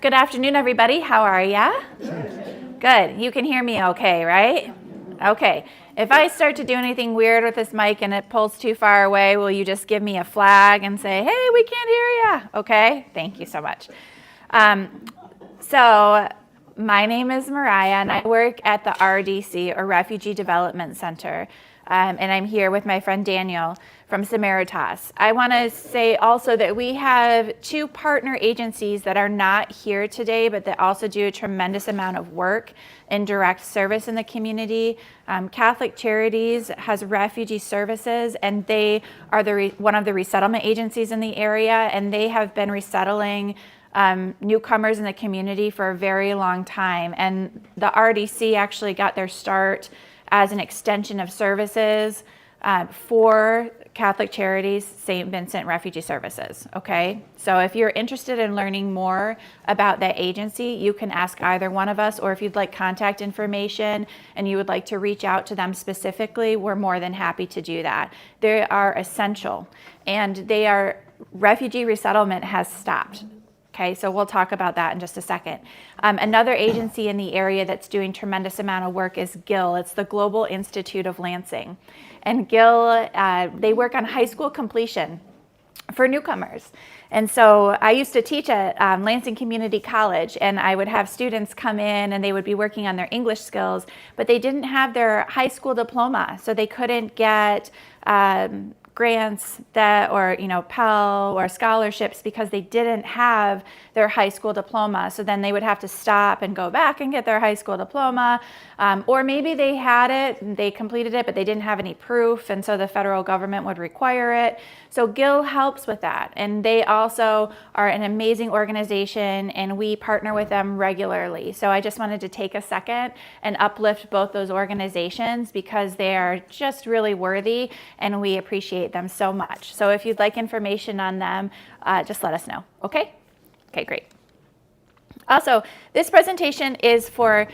Good afternoon, everybody. How are ya? Good. You can hear me okay, right? Okay. If I start to do anything weird with this mic and it pulls too far away, will you just give me a flag and say, hey, we can't hear ya? Okay? Thank you so much. So my name is Mariah, and I work at the RDC, or Refugee Development Center, and I'm here with my friend Daniel from Samaritas. I want to say also that we have two partner agencies that are not here today, but that also do a tremendous amount of work in direct service in the community. Catholic Charities has Refugee Services, and they are one of the resettlement agencies in the area, and they have been resettling newcomers in the community for a very long time. And the RDC actually got their start as an extension of services for Catholic Charities, St. Vincent Refugee Services, okay? So if you're interested in learning more about that agency, you can ask either one of us, or if you'd like contact information and you would like to reach out to them specifically, we're more than happy to do that. They are essential, and refugee resettlement has stopped. Okay, so we'll talk about that in just a second. Another agency in the area that's doing tremendous amount of work is GIL. It's the Global Institute of Lansing. And GIL, they work on high school completion for newcomers. And so I used to teach at Lansing Community College, and I would have students come in and they would be working on their English skills, but they didn't have their high school diploma, so they couldn't get grants or Pell or scholarships because they didn't have their high school diploma. So then they would have to stop and go back and get their high school diploma, or maybe they had it and they completed it, but they didn't have any proof, and so the federal government would require it. So GIL helps with that, and they also are an amazing organization, and we partner with them regularly. So I just wanted to take a second and uplift both those organizations because they are just really worthy, and we appreciate them so much. So if you'd like information on them, just let us know. Okay? Okay, great. Also, this presentation is for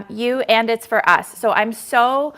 you, and it's for us. So I'm so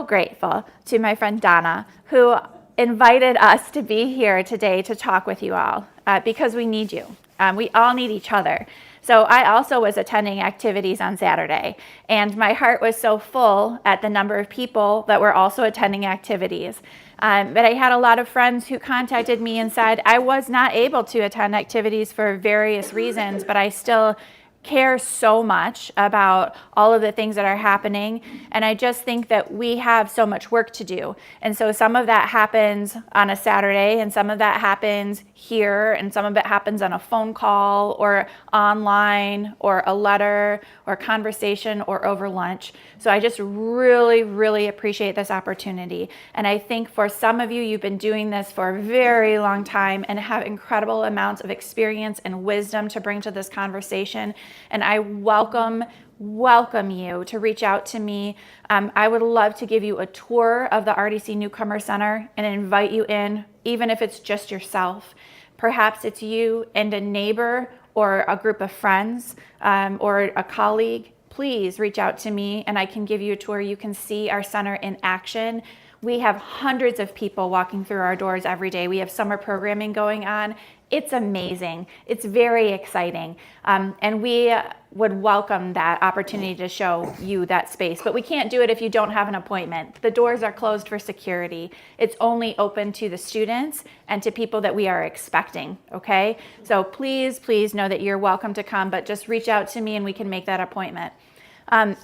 grateful to my friend Donna, who invited us to be here today to talk with you all because we need you. We all need each other. So I also was attending activities on Saturday, and my heart was so full at the number of people that were also attending activities. But I had a lot of friends who contacted me and said, I was not able to attend activities for various reasons, but I still care so much about all of the things that are happening, and I just think that we have so much work to do. And so some of that happens on a Saturday, and some of that happens here, and some of it happens on a phone call or online or a letter or conversation or over lunch. So I just really appreciate this opportunity. And I think for some of you, you've been doing this for a very long time and have incredible amounts of experience and wisdom to bring to this conversation. And I welcome you to reach out to me. I would love to give you a tour of the RDC Newcomer Center and invite you in, even if it's just yourself. Perhaps it's you and a neighbor or a group of friends or a colleague. Please reach out to me and I can give you a tour. You can see our center in action. We have hundreds of people walking through our doors every day. We have summer programming going on. It's amazing. It's very exciting. And we would welcome that opportunity to show you that space. But we can't do it if you don't have an appointment. The doors are closed for security. It's only open to the students and to people that we are expecting, okay? So please know that you're welcome to come, but just reach out to me and we can make that appointment.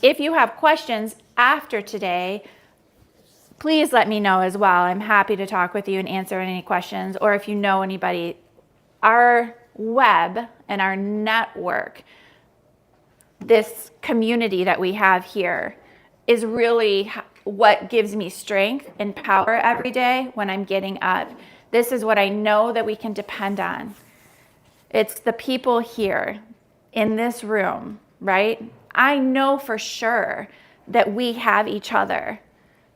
If you have questions after today, please let me know as well. I'm happy to talk with you and answer any questions, or if you know anybody. Our web and our network, this community that we have here, is really what gives me strength and power every day when I'm getting up. This is what I know that we can depend on. It's the people here in this room, right? I know for sure that we have each other.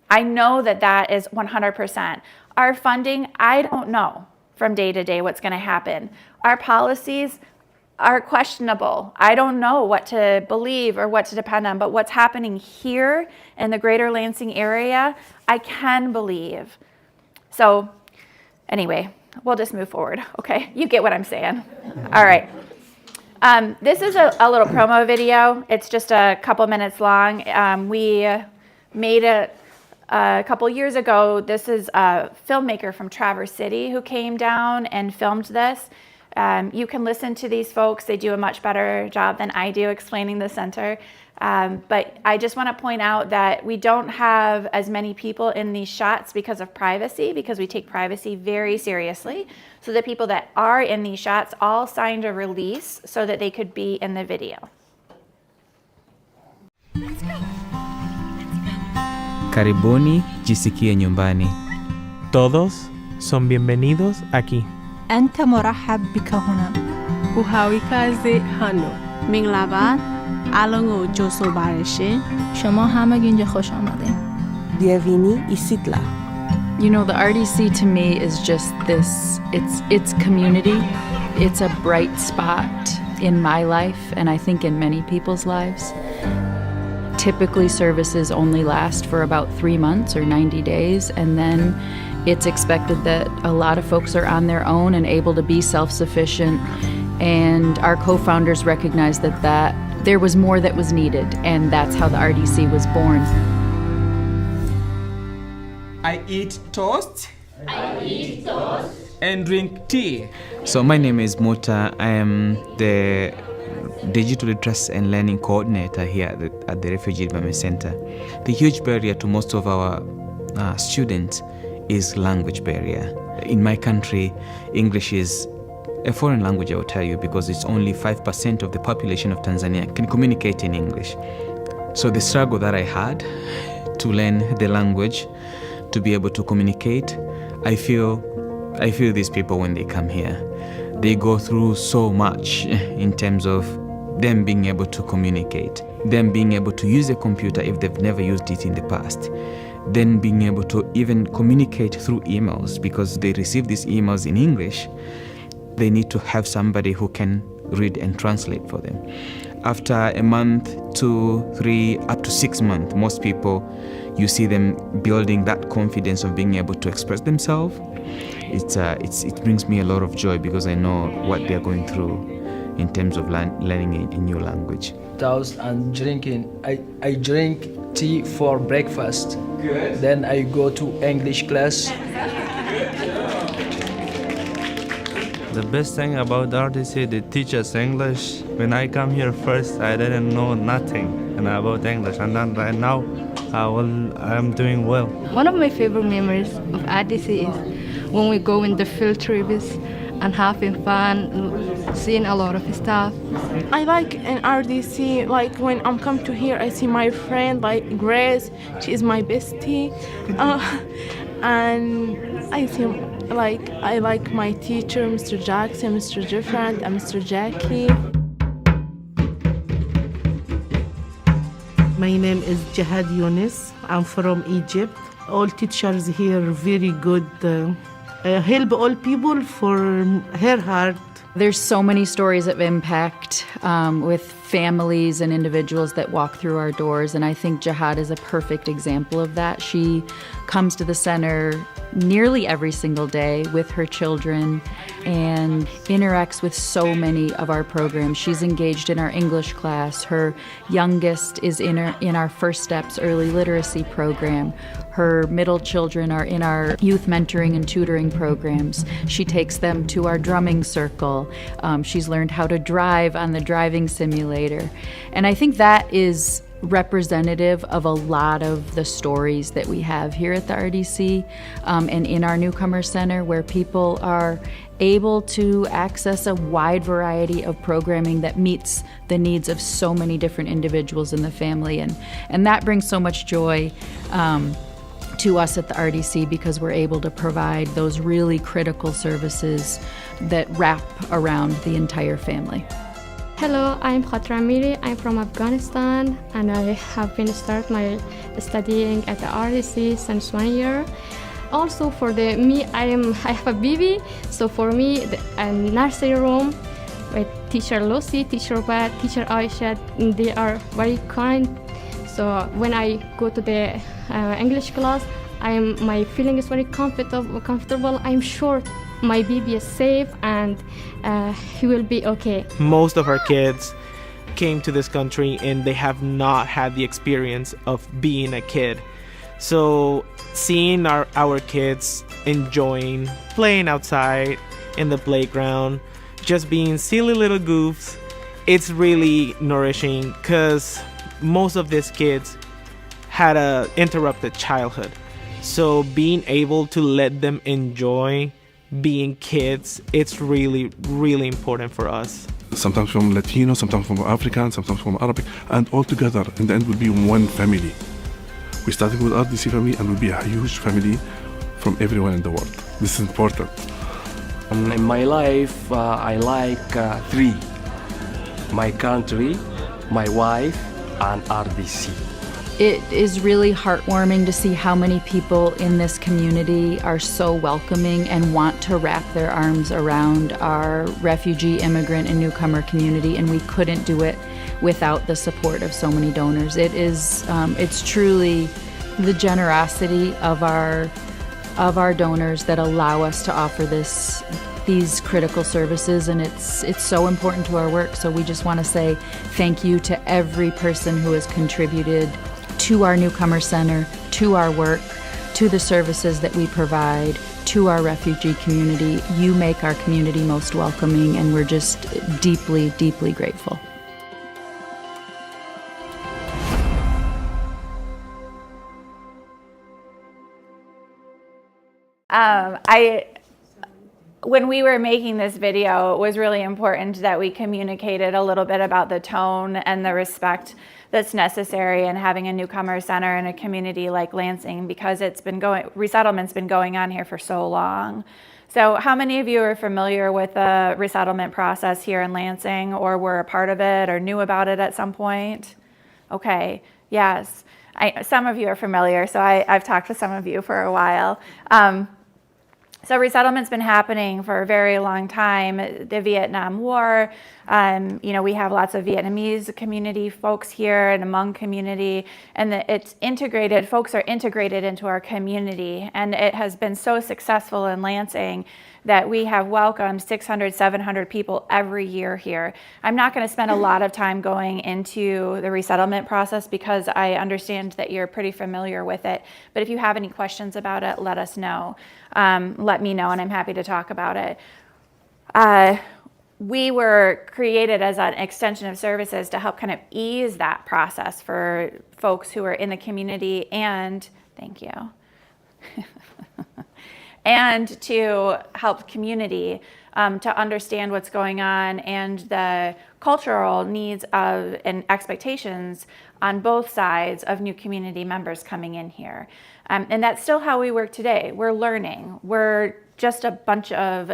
I know that that is 100%. Our funding, I don't know from day to day what's going to happen. Our policies are questionable. I don't know what to believe or what to depend on, but what's happening here in the greater Lansing area, I can believe. So anyway, we'll just move forward, okay? You get what I'm saying. All right. This is a little promo video. It's just a couple minutes long. We made it a couple years ago. This is a filmmaker from Traverse City who came down and filmed this. You can listen to these folks. They do a much better job than I do explaining the center. But I just want to point out that we don't have as many people in these shots because of privacy, because we take privacy very seriously. So the people that are in these shots all signed a release so that they could be in the video. Karibuni, jisikie nyumbani. Todos son bienvenidos aquí. أنت مرحب بك هنا. Uhawikaze hano. Minglaba alongo joso bareshe. شما همگی اینجا خوش آمدین. Bienvenue isitla. You know, the RDC to me is just this, it's community. It's a bright spot in my life, and I think in many people's lives. Typically, services only last for about 3 months or 90 days, and then it's expected that a lot of folks are on their own and able to be self-sufficient, and our co-founders recognized that there was more that was needed, and that's how the RDC was born. I eat toast. And drink tea. So my name is Muta. I am the Digital Literacy and Learning Coordinator here at the Refugee Development Center. The huge barrier to most of our students is language barrier. In my country, English is a foreign language, I will tell you, because it's only 5% of the population of Tanzania can communicate in English. So the struggle that I had to learn the language, to be able to communicate, I feel these people when they come here. They go through so much in terms of them being able to communicate, them being able to use a computer if they've never used it in the past, then being able to even communicate through emails, because they receive these emails in English. They need to have somebody who can read and translate for them. After a month, 2, 3, up to 6 months, most people, you see them building that confidence of being able to express themselves. It brings me a lot of joy because I know what they're going through in terms of learning a new language. Toast and drinking. I drink tea for breakfast. Good. Then I go to English class. The best thing about RDC, they teach us English. When I come here first, I didn't know nothing about English, and then right now, I'm doing well. One of my favorite memories of RDC is when we go in the field trips and having fun, seeing a lot of stuff. I like in RDC, like when I'm come to here, I see my friend like Grace. She is my bestie, and I think I like my teacher, Mr. Jackson, Mr. Different, and Mr. Jackie. My name is Jihad Yunus. I'm from Egypt. All teachers here very good. Help all people for her heart. There's so many stories of impact with families and individuals that walk through our doors, and I think Jihad is a perfect example of that. She comes to the center nearly every single day with her children and interacts with so many of our programs. She's engaged in our English class. Her youngest is in our First Steps early literacy program. Her middle children are in our youth mentoring and tutoring programs. She takes them to our drumming circle. She's learned how to drive on the driving simulator. And I think that is representative of a lot of the stories that we have here at the RDC and in our Newcomer Center, where people are able to access a wide variety of programming that meets the needs of so many different individuals in the family. And that brings so much joy to us at the RDC, because we're able to provide those really critical services that wrap around the entire family. Hello, I'm Khatra Miri. I'm from Afghanistan, and I have been started my studying at the RDC since 1 year. Also for I have a baby, so for me, a nursery room with teacher Lucy, teacher Pat, teacher Aisha, they are very kind. So when I go to the English class, my feeling is very comfortable. I'm sure my baby is safe and he will be okay. Most of our kids came to this country and they have not had the experience of being a kid. So seeing our kids enjoying playing outside in the playground, just being silly little goofs, it's really nourishing because most of these kids had a interrupted childhood. So being able to let them enjoy being kids, it's really, really important for us. Sometimes from Latino, sometimes from African, sometimes from Arabic, and all together in the end will be one family. We started with RDC family and will be a huge family from everyone in the world. This is important. In my life, I like three: my country, my wife, and RDC. It is really heartwarming to see how many people in this community are so welcoming and want to wrap their arms around our refugee, immigrant, and newcomer community, and we couldn't do it without the support of so many donors. It's truly the generosity of our donors that allow us to offer these critical services, and it's so important to our work. So we just want to say thank you to every person who has contributed to our newcomer center, to our work, to the services that we provide, to our refugee community. You make our community most welcoming, and we're just deeply, deeply grateful. When we were making this video, it was really important that we communicated a little bit about the tone and the respect that's necessary in having a newcomer center in a community like Lansing, because resettlement's been going on here for so long. So how many of you are familiar with the resettlement process here in Lansing, or were a part of it or knew about it at some point? Okay, yes. Some of you are familiar, so I've talked with some of you for a while. So resettlement's been happening for a very long time. The Vietnam War, we have lots of Vietnamese community folks here and Hmong community, and it's integrated, folks are integrated into our community, and it has been so successful in Lansing that we have welcomed 600, 700 people every year here. I'm not going to spend a lot of time going into the resettlement process because I understand that you're pretty familiar with it, but if you have any questions about it, let us know. Let me know, and I'm happy to talk about it. We were created as an extension of services to help kind of ease that process for folks who are in the community, and thank you. And to help community to understand what's going on and the cultural needs of and expectations on both sides of new community members coming in here. And that's still how we work today. We're learning. We're just a bunch of,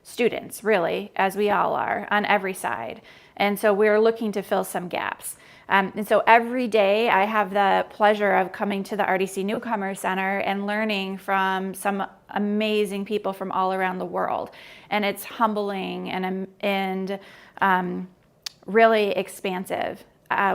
students, really, as we all are, on every side. And so we're looking to fill some gaps. And so every day I have the pleasure of coming to the RDC Newcomer Center and learning from some amazing people from all around the world. And it's humbling and really expansive.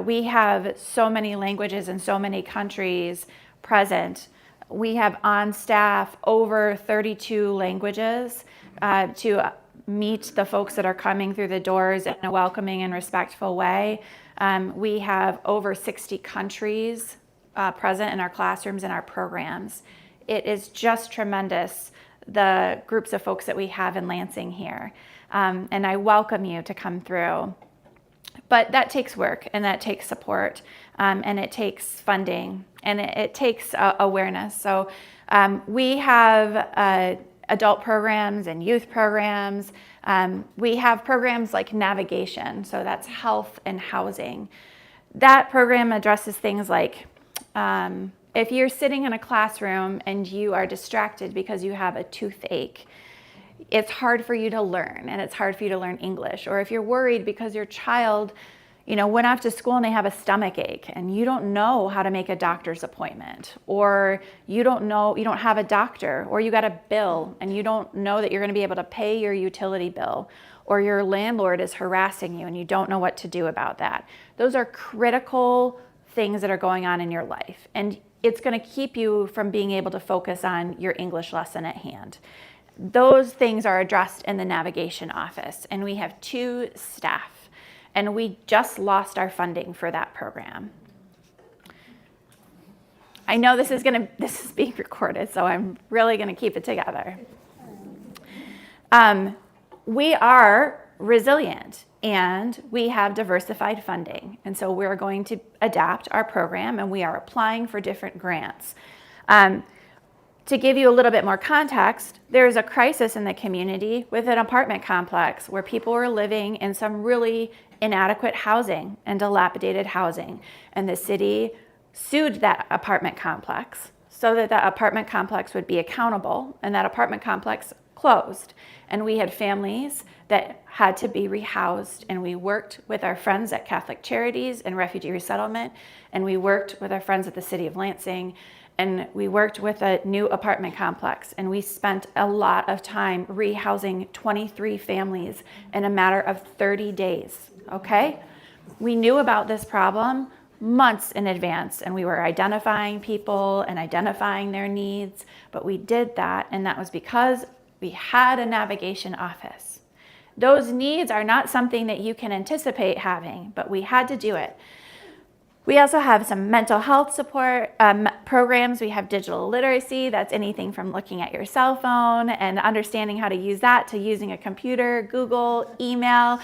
We have so many languages and so many countries present. We have on staff over 32 languages to meet the folks that are coming through the doors in a welcoming and respectful way. We have over 60 countries present in our classrooms and our programs. It is just tremendous, the groups of folks that we have in Lansing here. And I welcome you to come through. But that takes work, and that takes support, and it takes funding, and it takes awareness. So we have adult programs and youth programs. We have programs like navigation, so that's health and housing. That program addresses things like if you're sitting in a classroom and you are distracted because you have a toothache, it's hard for you to learn, and it's hard for you to learn English. Or if you're worried because your child, went off to school and they have a stomach ache and you don't know how to make a doctor's appointment, or you don't have a doctor, or you got a bill and you don't know that you're going to be able to pay your utility bill, or your landlord is harassing you and you don't know what to do about that. Those are critical things that are going on in your life, and it's going to keep you from being able to focus on your English lesson at hand. Those things are addressed in the navigation office, and we have 2 staff, and we just lost our funding for that program. I know this is being recorded, so I'm really gonna keep it together. We are resilient and we have diversified funding. And so we're going to adapt our program, and we are applying for different grants. To give you a little bit more context, there's a crisis in the community with an apartment complex where people were living in some really inadequate housing and dilapidated housing. And the city sued that apartment complex so that that apartment complex would be accountable, and that apartment complex closed. And we had families that had to be rehoused, and we worked with our friends at Catholic Charities and Refugee Resettlement, and we worked with our friends at the City of Lansing, and we worked with a new apartment complex, and we spent a lot of time rehousing 23 families in a matter of 30 days, okay? We knew about this problem months in advance, and we were identifying people and identifying their needs, but we did that, and that was because we had a navigation office. Those needs are not something that you can anticipate having, but we had to do it. We also have some mental health support programs. We have digital literacy. That's anything from looking at your cell phone and understanding how to use that to using a computer, Google, email,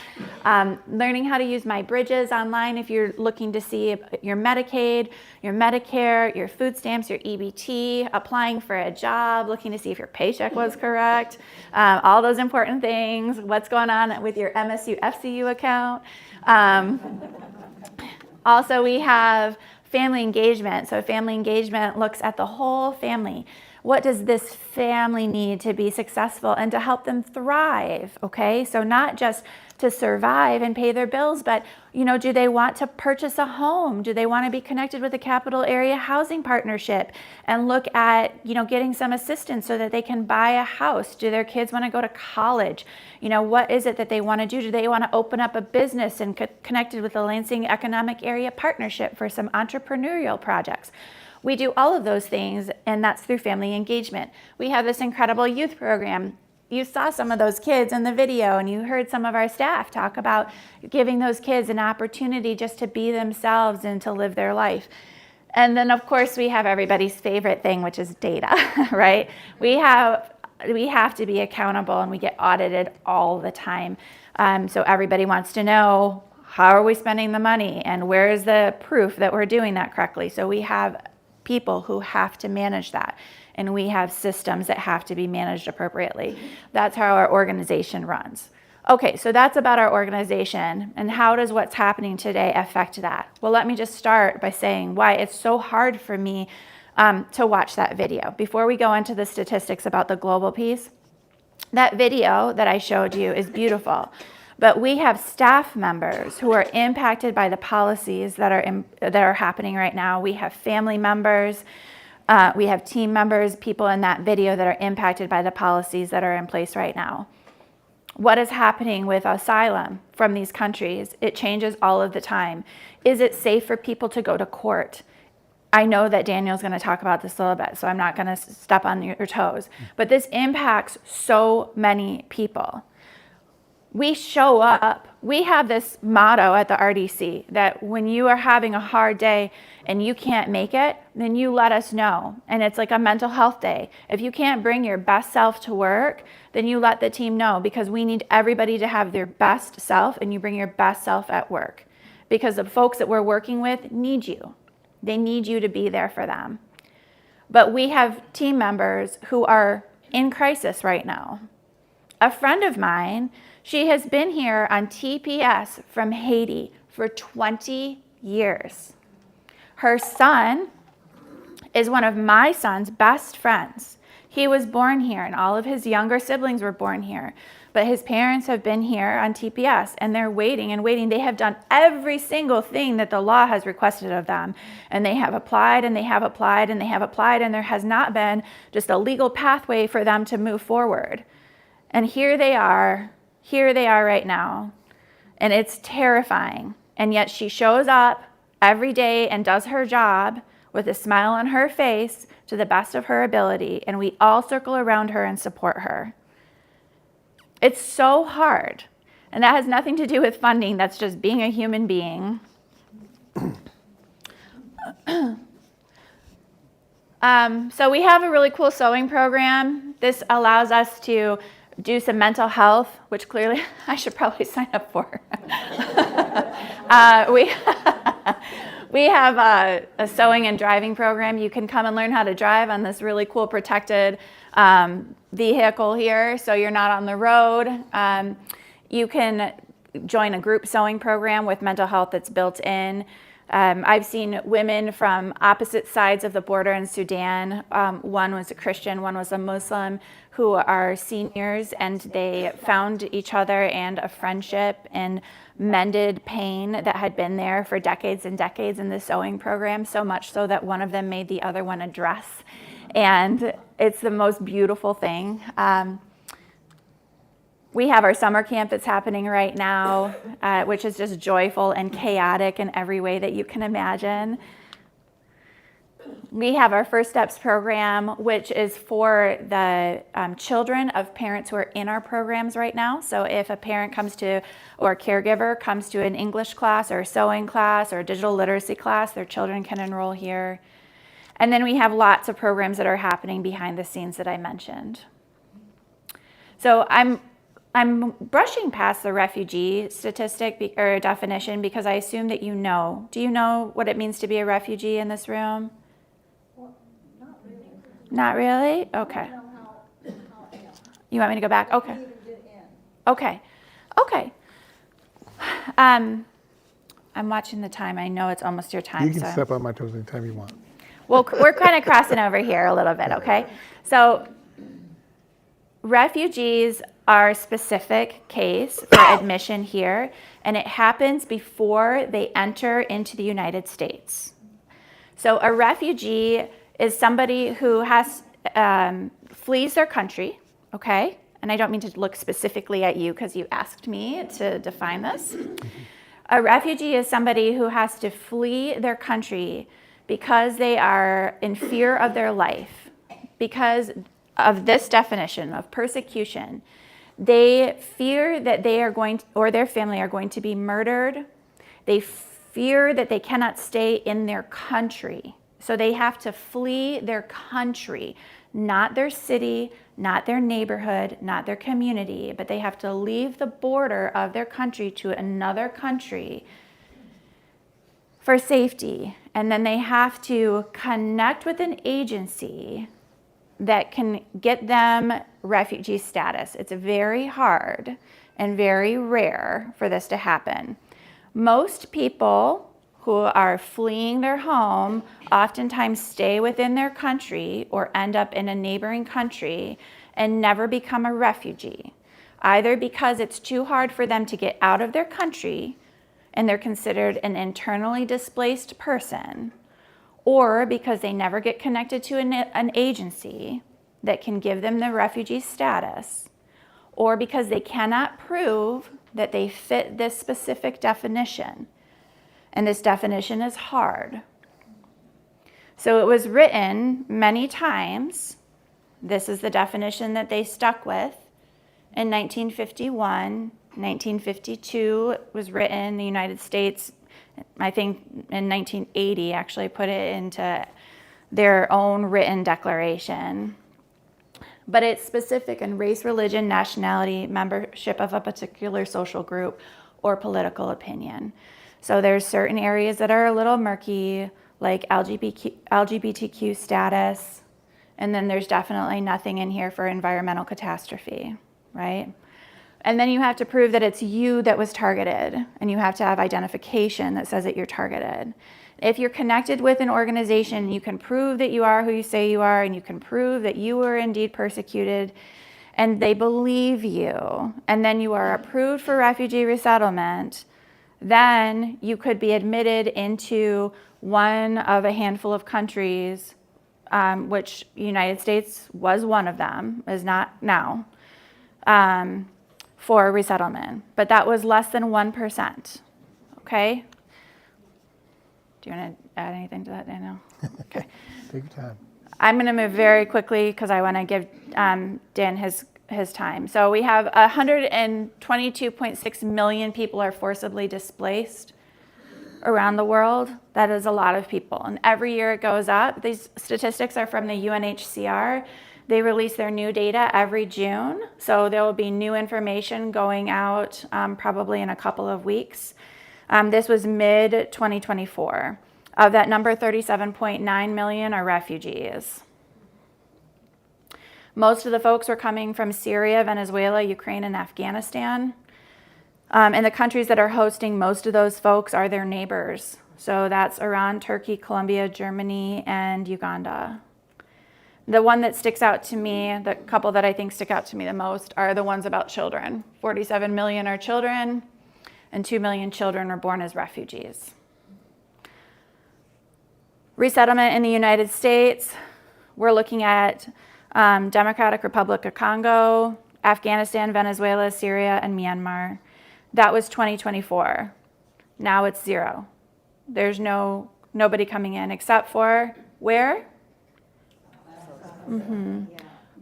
learning how to use My Bridges online if you're looking to see your Medicaid, your Medicare, your food stamps, your EBT, applying for a job, looking to see if your paycheck was correct, all those important things, what's going on with your MSU FCU account. Also, we have family engagement. So family engagement looks at the whole family. What does this family need to be successful and to help them thrive, okay? So not just to survive and pay their bills, but, you know, do they want to purchase a home? Do they want to be connected with a capital area housing partnership and look at, you know, getting some assistance so that they can buy a house? Do their kids want to go to college? You know, what is it that they want to do? Do they want to open up a business and connected with the Lansing Economic Area Partnership for some entrepreneurial projects? We do all of those things, and that's through family engagement. We have this incredible youth program. You saw some of those kids in the video, and you heard some of our staff talk about giving those kids an opportunity just to be themselves and to live their life. And then, of course, we have everybody's favorite thing, which is data, right? We have to be accountable, and we get audited all the time. So everybody wants to know, how are we spending the money, and where is the proof that we're doing that correctly? So we have people who have to manage that, and we have systems that have to be managed appropriately. That's how our organization runs. Okay, so that's about our organization, and how does what's happening today affect that? Well, let me just start by saying why it's so hard for me to watch that video. Before we go into the statistics about the global piece, that video that I showed you is beautiful. But we have staff members who are impacted by the policies that are happening right now. We have family members, we have team members, people in that video that are impacted by the policies that are in place right now. What is happening with asylum from these countries? It changes all of the time. Is it safe for people to go to court? I know that Daniel's going to talk about this a little bit, so I'm not going to step on your toes. But this impacts so many people. We show up. We have this motto at the RDC that when you are having a hard day and you can't make it, then you let us know. And it's like a mental health day. If you can't bring your best self to work, then you let the team know, because we need everybody to have their best self, and you bring your best self at work, because the folks that we're working with need you. They need you to be there for them. But we have team members who are in crisis right now. A friend of mine, she has been here on TPS from Haiti for 20 years. Her son is one of my son's best friends. He was born here, and all of his younger siblings were born here. But his parents have been here on TPS, and they're waiting and waiting. They have done every single thing that the law has requested of them. And they have applied, and they have applied, and they have applied, and there has not been just a legal pathway for them to move forward. And here they are right now. And it's terrifying. And yet she shows up every day and does her job with a smile on her face to the best of her ability. And we all circle around her and support her. It's so hard. And that has nothing to do with funding. That's just being a human being. So we have a really cool sewing program. This allows us to do some mental health, which clearly I should probably sign up for. We have a sewing and driving program. You can come and learn how to drive on this really cool protected vehicle here, so you're not on the road. You can join a group sewing program with mental health that's built in. I've seen women from opposite sides of the border in Sudan. One was a Christian, one was a Muslim, who are seniors, and they found each other and a friendship and mended pain that had been there for decades and decades in the sewing program, so much so that one of them made the other one a dress. And it's the most beautiful thing. We have our summer camp that's happening right now, which is just joyful and chaotic in every way that you can imagine. We have our First Steps program, which is for the children of parents who are in our programs right now. So if a parent comes to, or a caregiver comes to an English class or a sewing class or a digital literacy class, their children can enroll here. And then we have lots of programs that are happening behind the scenes that I mentioned. So I'm brushing past the refugee statistic or definition because I assume that you know. Do you know what it means to be a refugee in this room? Well, not really. Not really? Okay. I don't know how You want me to go back? Okay. even get in. Okay. Okay. I'm watching the time. I know it's almost your time. You can so. step on my toes anytime you want. Well, we're kind of crossing over here a little bit, okay? So refugees are a specific case for admission here, and it happens before they enter into the United States. So a refugee is somebody who has flees their country, okay? And I don't mean to look specifically at you because you asked me to define this. A refugee is somebody who has to flee their country because they are in fear of their life, because of this definition of persecution. They fear that they are going to, or their family are going to be murdered. They fear that they cannot stay in their country. So they have to flee their country, not their city, not their neighborhood, not their community, but they have to leave the border of their country to another country for safety. And then they have to connect with an agency that can get them refugee status. It's very hard and very rare for this to happen. Most people who are fleeing their home oftentimes stay within their country or end up in a neighboring country and never become a refugee, either because it's too hard for them to get out of their country and they're considered an internally displaced person, or because they never get connected to an agency that can give them the refugee status, or because they cannot prove that they fit this specific definition. And this definition is hard. So it was written many times. This is the definition that they stuck with in 1951. 1952 it was written in the United States. I think in 1980 actually put it into their own written declaration. But it's specific in race, religion, nationality, membership of a particular social group, or political opinion. So there's certain areas that are a little murky, like LGBTQ status, and then there's definitely nothing in here for environmental catastrophe, right? And then you have to prove that it's you that was targeted, and you have to have identification that says that you're targeted. If you're connected with an organization, you can prove that you are who you say you are, and you can prove that you were indeed persecuted, and they believe you, and then you are approved for refugee resettlement, then you could be admitted into one of a handful of countries, which United States was one of them, is not now, for resettlement. But that was less than 1%, okay? Do you want to add anything to that, Daniel? Okay. Take your time. I'm going to move very quickly because I want to give Dan his his time. So we have 122.6 million people are forcibly displaced around the world. That is a lot of people. And every year it goes up. These statistics are from the UNHCR. They release their new data every June. So there will be new information going out probably in a couple of weeks. This was mid-2024. Of that number, 37.9 million are refugees. Most of the folks were coming from Syria, Venezuela, Ukraine, and Afghanistan. And the countries that are hosting most of those folks are their neighbors. So that's Iran, Turkey, Colombia, Germany, and Uganda. The one that sticks out to me, the couple that I think stick out to me the most, are the ones about children. 47 million are children, and 2 million children were born as refugees. Resettlement in the United States, we're looking at Democratic Republic of Congo, Afghanistan, Venezuela, Syria, and Myanmar. That was 2024. Now it's 0. There's nobody coming in except for where?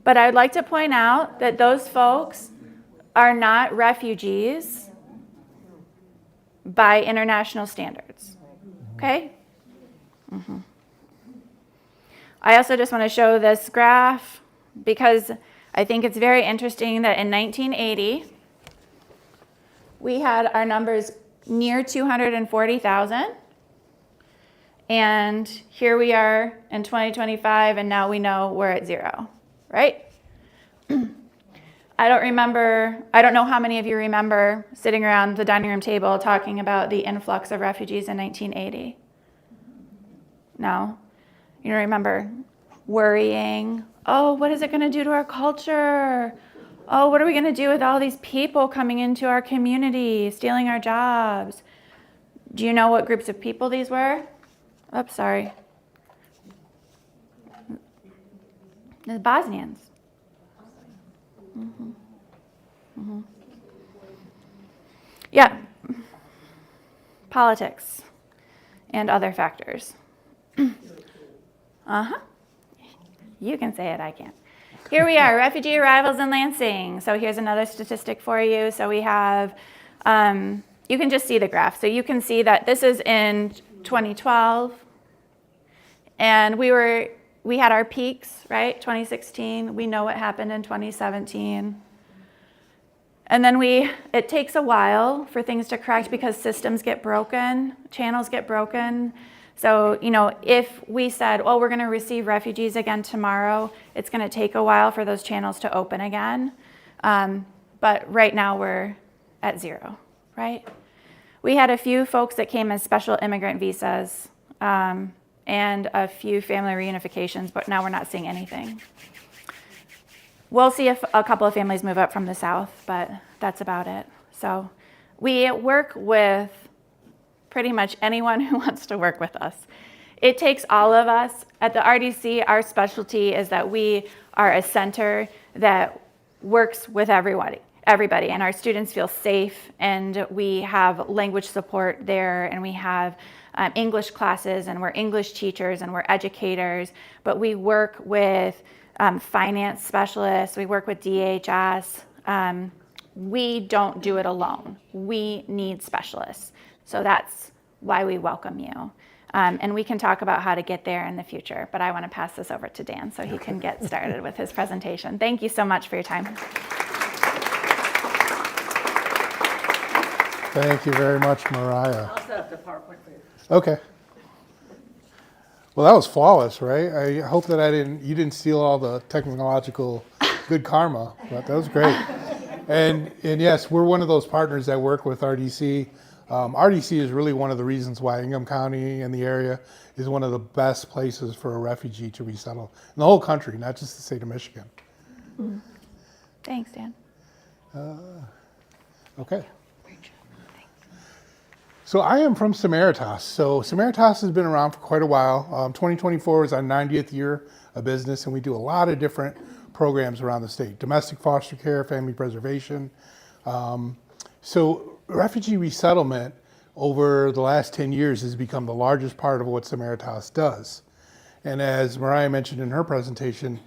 But I'd like to point out that those folks are not refugees by international standards. Okay? I also just want to show this graph because I think it's very interesting that in 1980, we had our numbers near 240,000. And here we are in 2025, and now we know we're at 0, right? I don't know how many of you remember sitting around the dining room table talking about the influx of refugees in 1980. No? You don't remember worrying, oh, what is it going to do to our culture? Oh, what are we going to do with all these people coming into our community, stealing our jobs? Do you know what groups of people these were? Oops, sorry. The Bosnians. Yeah. Politics and other factors. You can say it, I can't. Here we are, refugee arrivals in Lansing. So here's another statistic for you. So we have, you can just see the graph. So you can see that this is in 2012. And we had our peaks, right? 2016. We know what happened in 2017. And then it takes a while for things to correct because systems get broken, channels get broken. So, if we said, well, we're going to receive refugees again tomorrow, it's going to take a while for those channels to open again. But right now we're at 0, right? We had a few folks that came as special immigrant visas and a few family reunifications, but now we're not seeing anything. We'll see if a couple of families move up from the south, but that's about it. So we work with pretty much anyone who wants to work with us. It takes all of us. At the RDC, our specialty is that we are a center that works with everybody, and our students feel safe, and we have language support there, and we have English classes, and we're English teachers, and we're educators, but we work with finance specialists, we work with DHS. We don't do it alone. We need specialists. So that's why we welcome you. And we can talk about how to get there in the future, but I want to pass this over to Dan so he can get started with his presentation. Thank you so much for your time. Thank you very much, Mariah. I'll set up the PowerPoint for you. Okay. Well, that was flawless, right? I hope that you didn't steal all the technological good karma, but that was great. And yes, we're one of those partners that work with RDC. RDC is really one of the reasons why Ingham County and the area is one of the best places for a refugee to resettle in the whole country, not just the state of Michigan. Thanks, Dan. Okay. So I am from Samaritas. So Samaritas has been around for quite a while. 2024 is our 90th year of business, and we do a lot of different programs around the state. Domestic foster care, family preservation. So refugee resettlement over the last 10 years has become the largest part of what Samaritas does. And as Mariah mentioned in her presentation,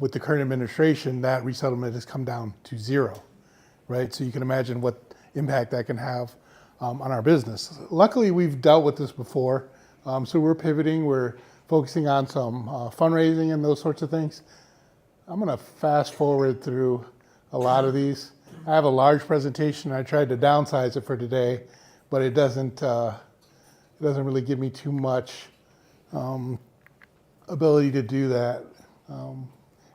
With the current administration, that resettlement has come down to zero, right? So you can imagine what impact that can have on our business. Luckily, we've dealt with this before, so we're pivoting. We're focusing on some fundraising and those sorts of things. I'm going to fast forward through a lot of these. I have a large presentation. I tried to downsize it for today, but it doesn't really give me too much ability to do that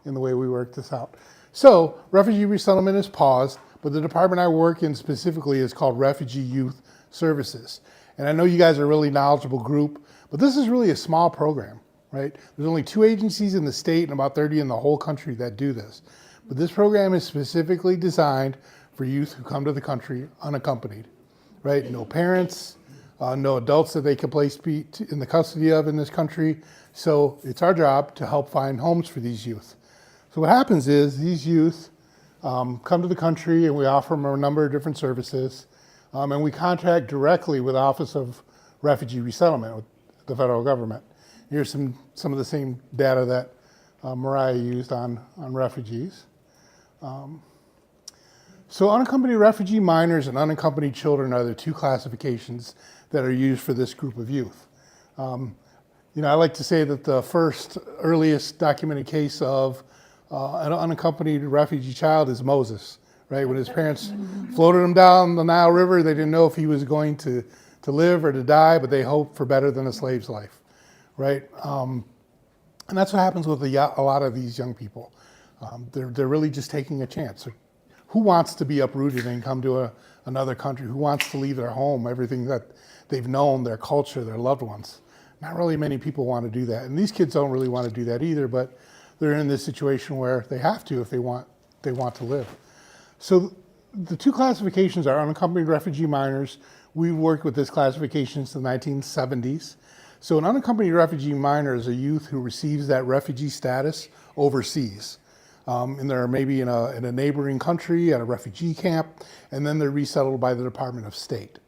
in the way we work this out. So refugee resettlement is paused, but the department I work in specifically is called Refugee Youth Services. And I know you guys are a really knowledgeable group, but this is really a small program, right? There's only 2 agencies in the state and about 30 in the whole country that do this. But this program is specifically designed for youth who come to the country unaccompanied, right? No parents, no adults that they can place in the custody of in this country. So it's our job to help find homes for these youth. So what happens is these youth come to the country and we offer them a number of different services. And we contract directly with the Office of Refugee Resettlement with the federal government. Here's some of the same data that Mariah used on refugees. So unaccompanied refugee minors and unaccompanied children are the 2 classifications that are used for this group of youth. I like to say that the earliest documented case of an unaccompanied refugee child is Moses, right? When his parents floated him down the Nile River, they didn't know if he was going to live or to die, but they hoped for better than a slave's life, right? And that's what happens with a lot of these young people. They're really just taking a chance. Who wants to be uprooted and come to another country? Who wants to leave their home, everything that they've known, their culture, their loved ones? Not really many people want to do that. And these kids don't really want to do that either, but they're in this situation where they have to if they want to live. So the 2 classifications are unaccompanied refugee minors. We've worked with this classification since the 1970s. So an unaccompanied refugee minor is a youth who receives that refugee status overseas. And they're maybe in a neighboring country at a refugee camp, and then they're resettled by the Department of State,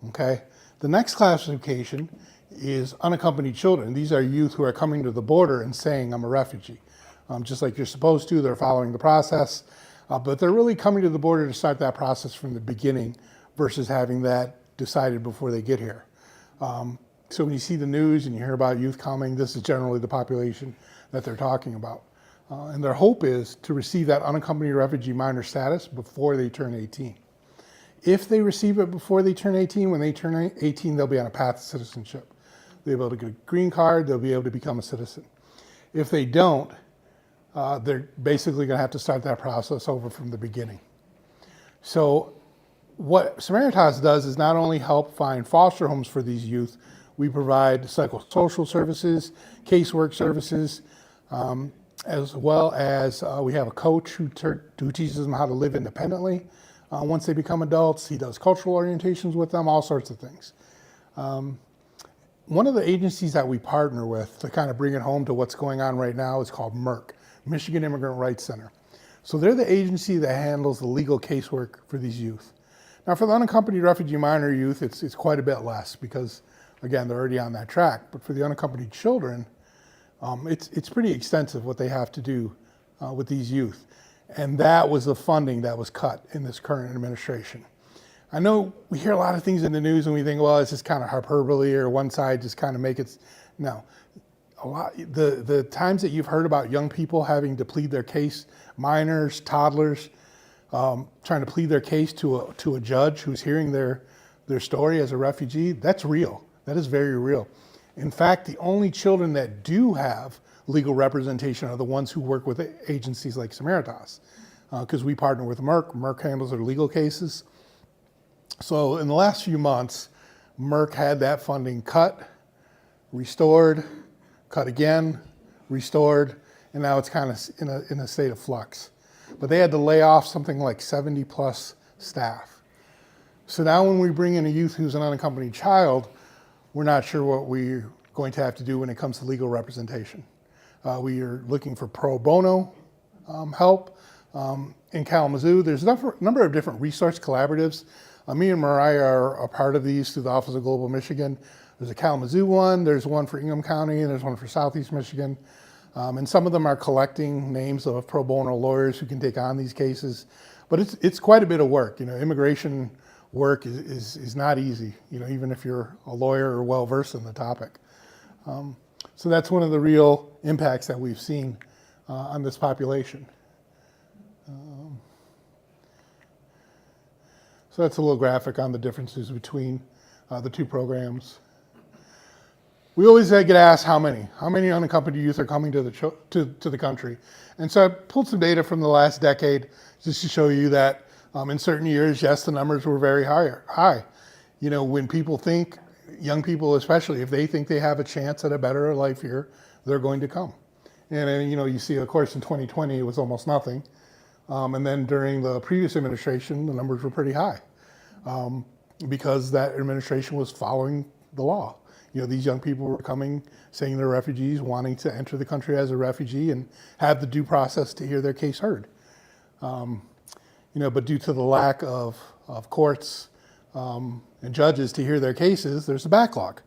okay? The next classification is unaccompanied children. These are youth who are coming to the border and saying, I'm a refugee. Just like you're supposed to, they're following the process, but they're really coming to the border to start that process from the beginning versus having that decided before they get here. So when you see the news and you hear about youth coming, this is generally the population that they're talking about. And their hope is to receive that unaccompanied refugee minor status before they turn 18. If they receive it before they turn 18, when they turn 18, they'll be on a path to citizenship. They'll be able to get a green card, they'll be able to become a citizen. If they don't, they're basically going to have to start that process over from the beginning. So what Samaritas does is not only help find foster homes for these youth, we provide psychosocial services, casework services, as well as we have a coach who teaches them how to live independently. Once they become adults, he does cultural orientations with them, all sorts of things. One of the agencies that we partner with to kind of bring it home to what's going on right now is called MERC, Michigan Immigrant Rights Center. So they're the agency that handles the legal casework for these youth. Now for the unaccompanied refugee minor youth, it's quite a bit less because, again, they're already on that track. But for the unaccompanied children, it's pretty extensive what they have to do with these youth. And that was the funding that was cut in this current administration. I know we hear a lot of things in the news and we think, well, it's just kind of hyperbole or one side just kind of make it. No, the times that you've heard about young people having to plead their case, minors, toddlers, trying to plead their case to a judge who's hearing their story as a refugee, that's real. That is very real. In fact, the only children that do have legal representation are the ones who work with agencies like Samaritas, because we partner with MERC. MERC handles their legal cases. So in the last few months, MERC had that funding cut, restored, cut again, restored, and now it's kind of in a state of flux. But they had to lay off something like 70 plus staff. So now when we bring in a youth who's an unaccompanied child, we're not sure what we're going to have to do when it comes to legal representation. We are looking for pro bono help. In Kalamazoo, there's a number of different resource collaboratives. Me and Mariah are a part of these through the Office of Global Michigan. There's a Kalamazoo one, there's one for Ingham County, and there's one for Southeast Michigan. And some of them are collecting names of pro bono lawyers who can take on these cases. But it's quite a bit of work. Immigration work is not easy, even if you're a lawyer or well-versed in the topic. So that's one of the real impacts that we've seen on this population. So that's a little graphic on the differences between the two programs. We always get asked how many unaccompanied youth are coming to the country. And so I pulled some data from the last decade just to show you that in certain years, yes, the numbers were very high. When people think, young people especially, if they think they have a chance at a better life here, they're going to come. And you see, of course, in 2020, it was almost nothing. And then during the previous administration, the numbers were pretty high because that administration was following the law. These young people were coming, saying they're refugees, wanting to enter the country as a refugee and have the due process to hear their case heard. But due to the lack of courts and judges to hear their cases, there's a backlog.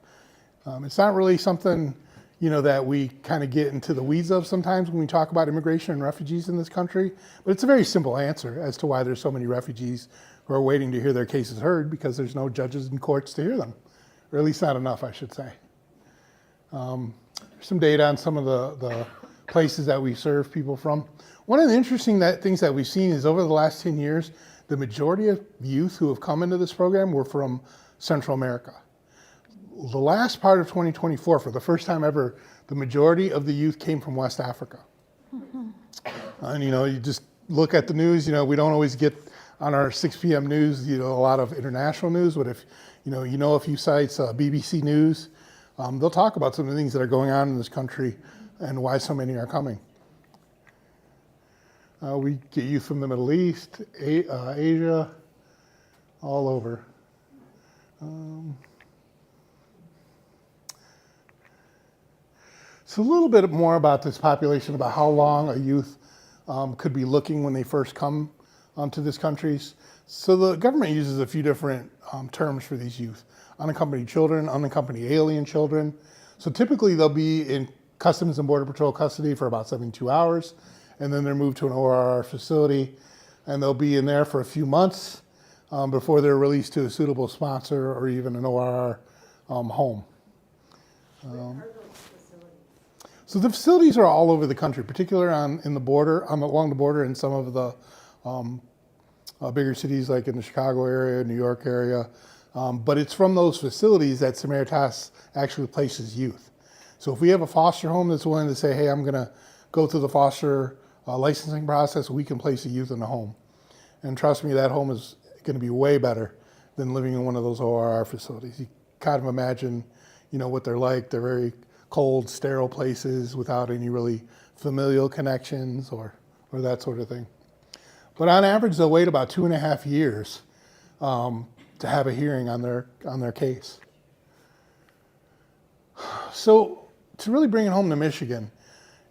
It's not really something, that we kind of get into the weeds of sometimes when we talk about immigration and refugees in this country. But it's a very simple answer as to why there's so many refugees who are waiting to hear their cases heard, because there's no judges and courts to hear them. Or at least not enough, I should say. Some data on some of the places that we serve people from. One of the interesting things that we've seen is over the last 10 years, the majority of youth who have come into this program were from Central America. The last part of 2024, for the first time ever, the majority of the youth came from West Africa. And you just look at the news, we don't always get on our 6 p.m. news, a lot of international news, but if a few sites, BBC News, they'll talk about some of the things that are going on in this country and why so many are coming. We get youth from the Middle East, Asia, all over. So a little bit more about this population, about how long a youth could be looking when they first come to this country. So the government uses a few different terms for these youth. Unaccompanied children, unaccompanied alien children. So typically they'll be in Customs and Border Patrol custody for about 72 hours, and then they're moved to an ORR facility, and they'll be in there for a few months before they're released to a suitable sponsor or even an ORR home. So the facilities are all over the country, particularly along the border in some of the bigger cities like in the Chicago area, New York area. But it's from those facilities that Samaritas actually places youth. So if we have a foster home that's willing to say, hey, I'm going to go through the foster licensing process, we can place a youth in a home. And trust me, that home is going to be way better than living in one of those ORR facilities. You kind of imagine, what they're like. They're very cold, sterile places without any really familial connections or that sort of thing. But on average, they'll wait about 2.5 years to have a hearing on their case. So to really bring it home to Michigan,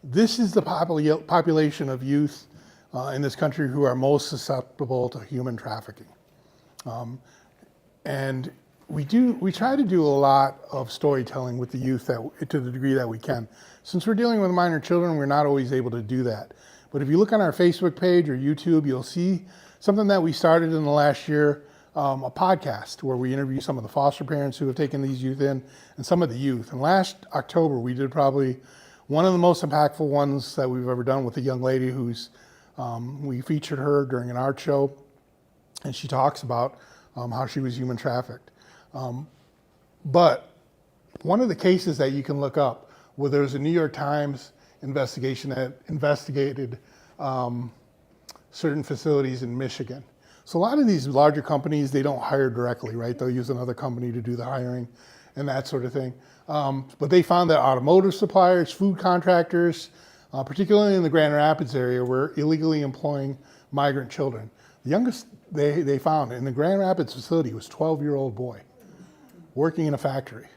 this is the population of youth in this country who are most susceptible to human trafficking. And we try to do a lot of storytelling with the youth to the degree that we can. Since we're dealing with minor children, we're not always able to do that. But if you look on our Facebook page or YouTube, you'll see something that we started in the last year, a podcast where we interview some of the foster parents who have taken these youth in and some of the youth. And last October, we did probably one of the most impactful ones that we've ever done with a young lady we featured her during an art show, and she talks about how she was human trafficked. But one of the cases that you can look up, where there's a New York Times investigation that investigated certain facilities in Michigan. So a lot of these larger companies, they don't hire directly, right? They'll use another company to do the hiring and that sort of thing. But they found that automotive suppliers, food contractors, particularly in the Grand Rapids area, were illegally employing migrant children. The youngest they found in the Grand Rapids facility was a 12-year-old boy working in a factory.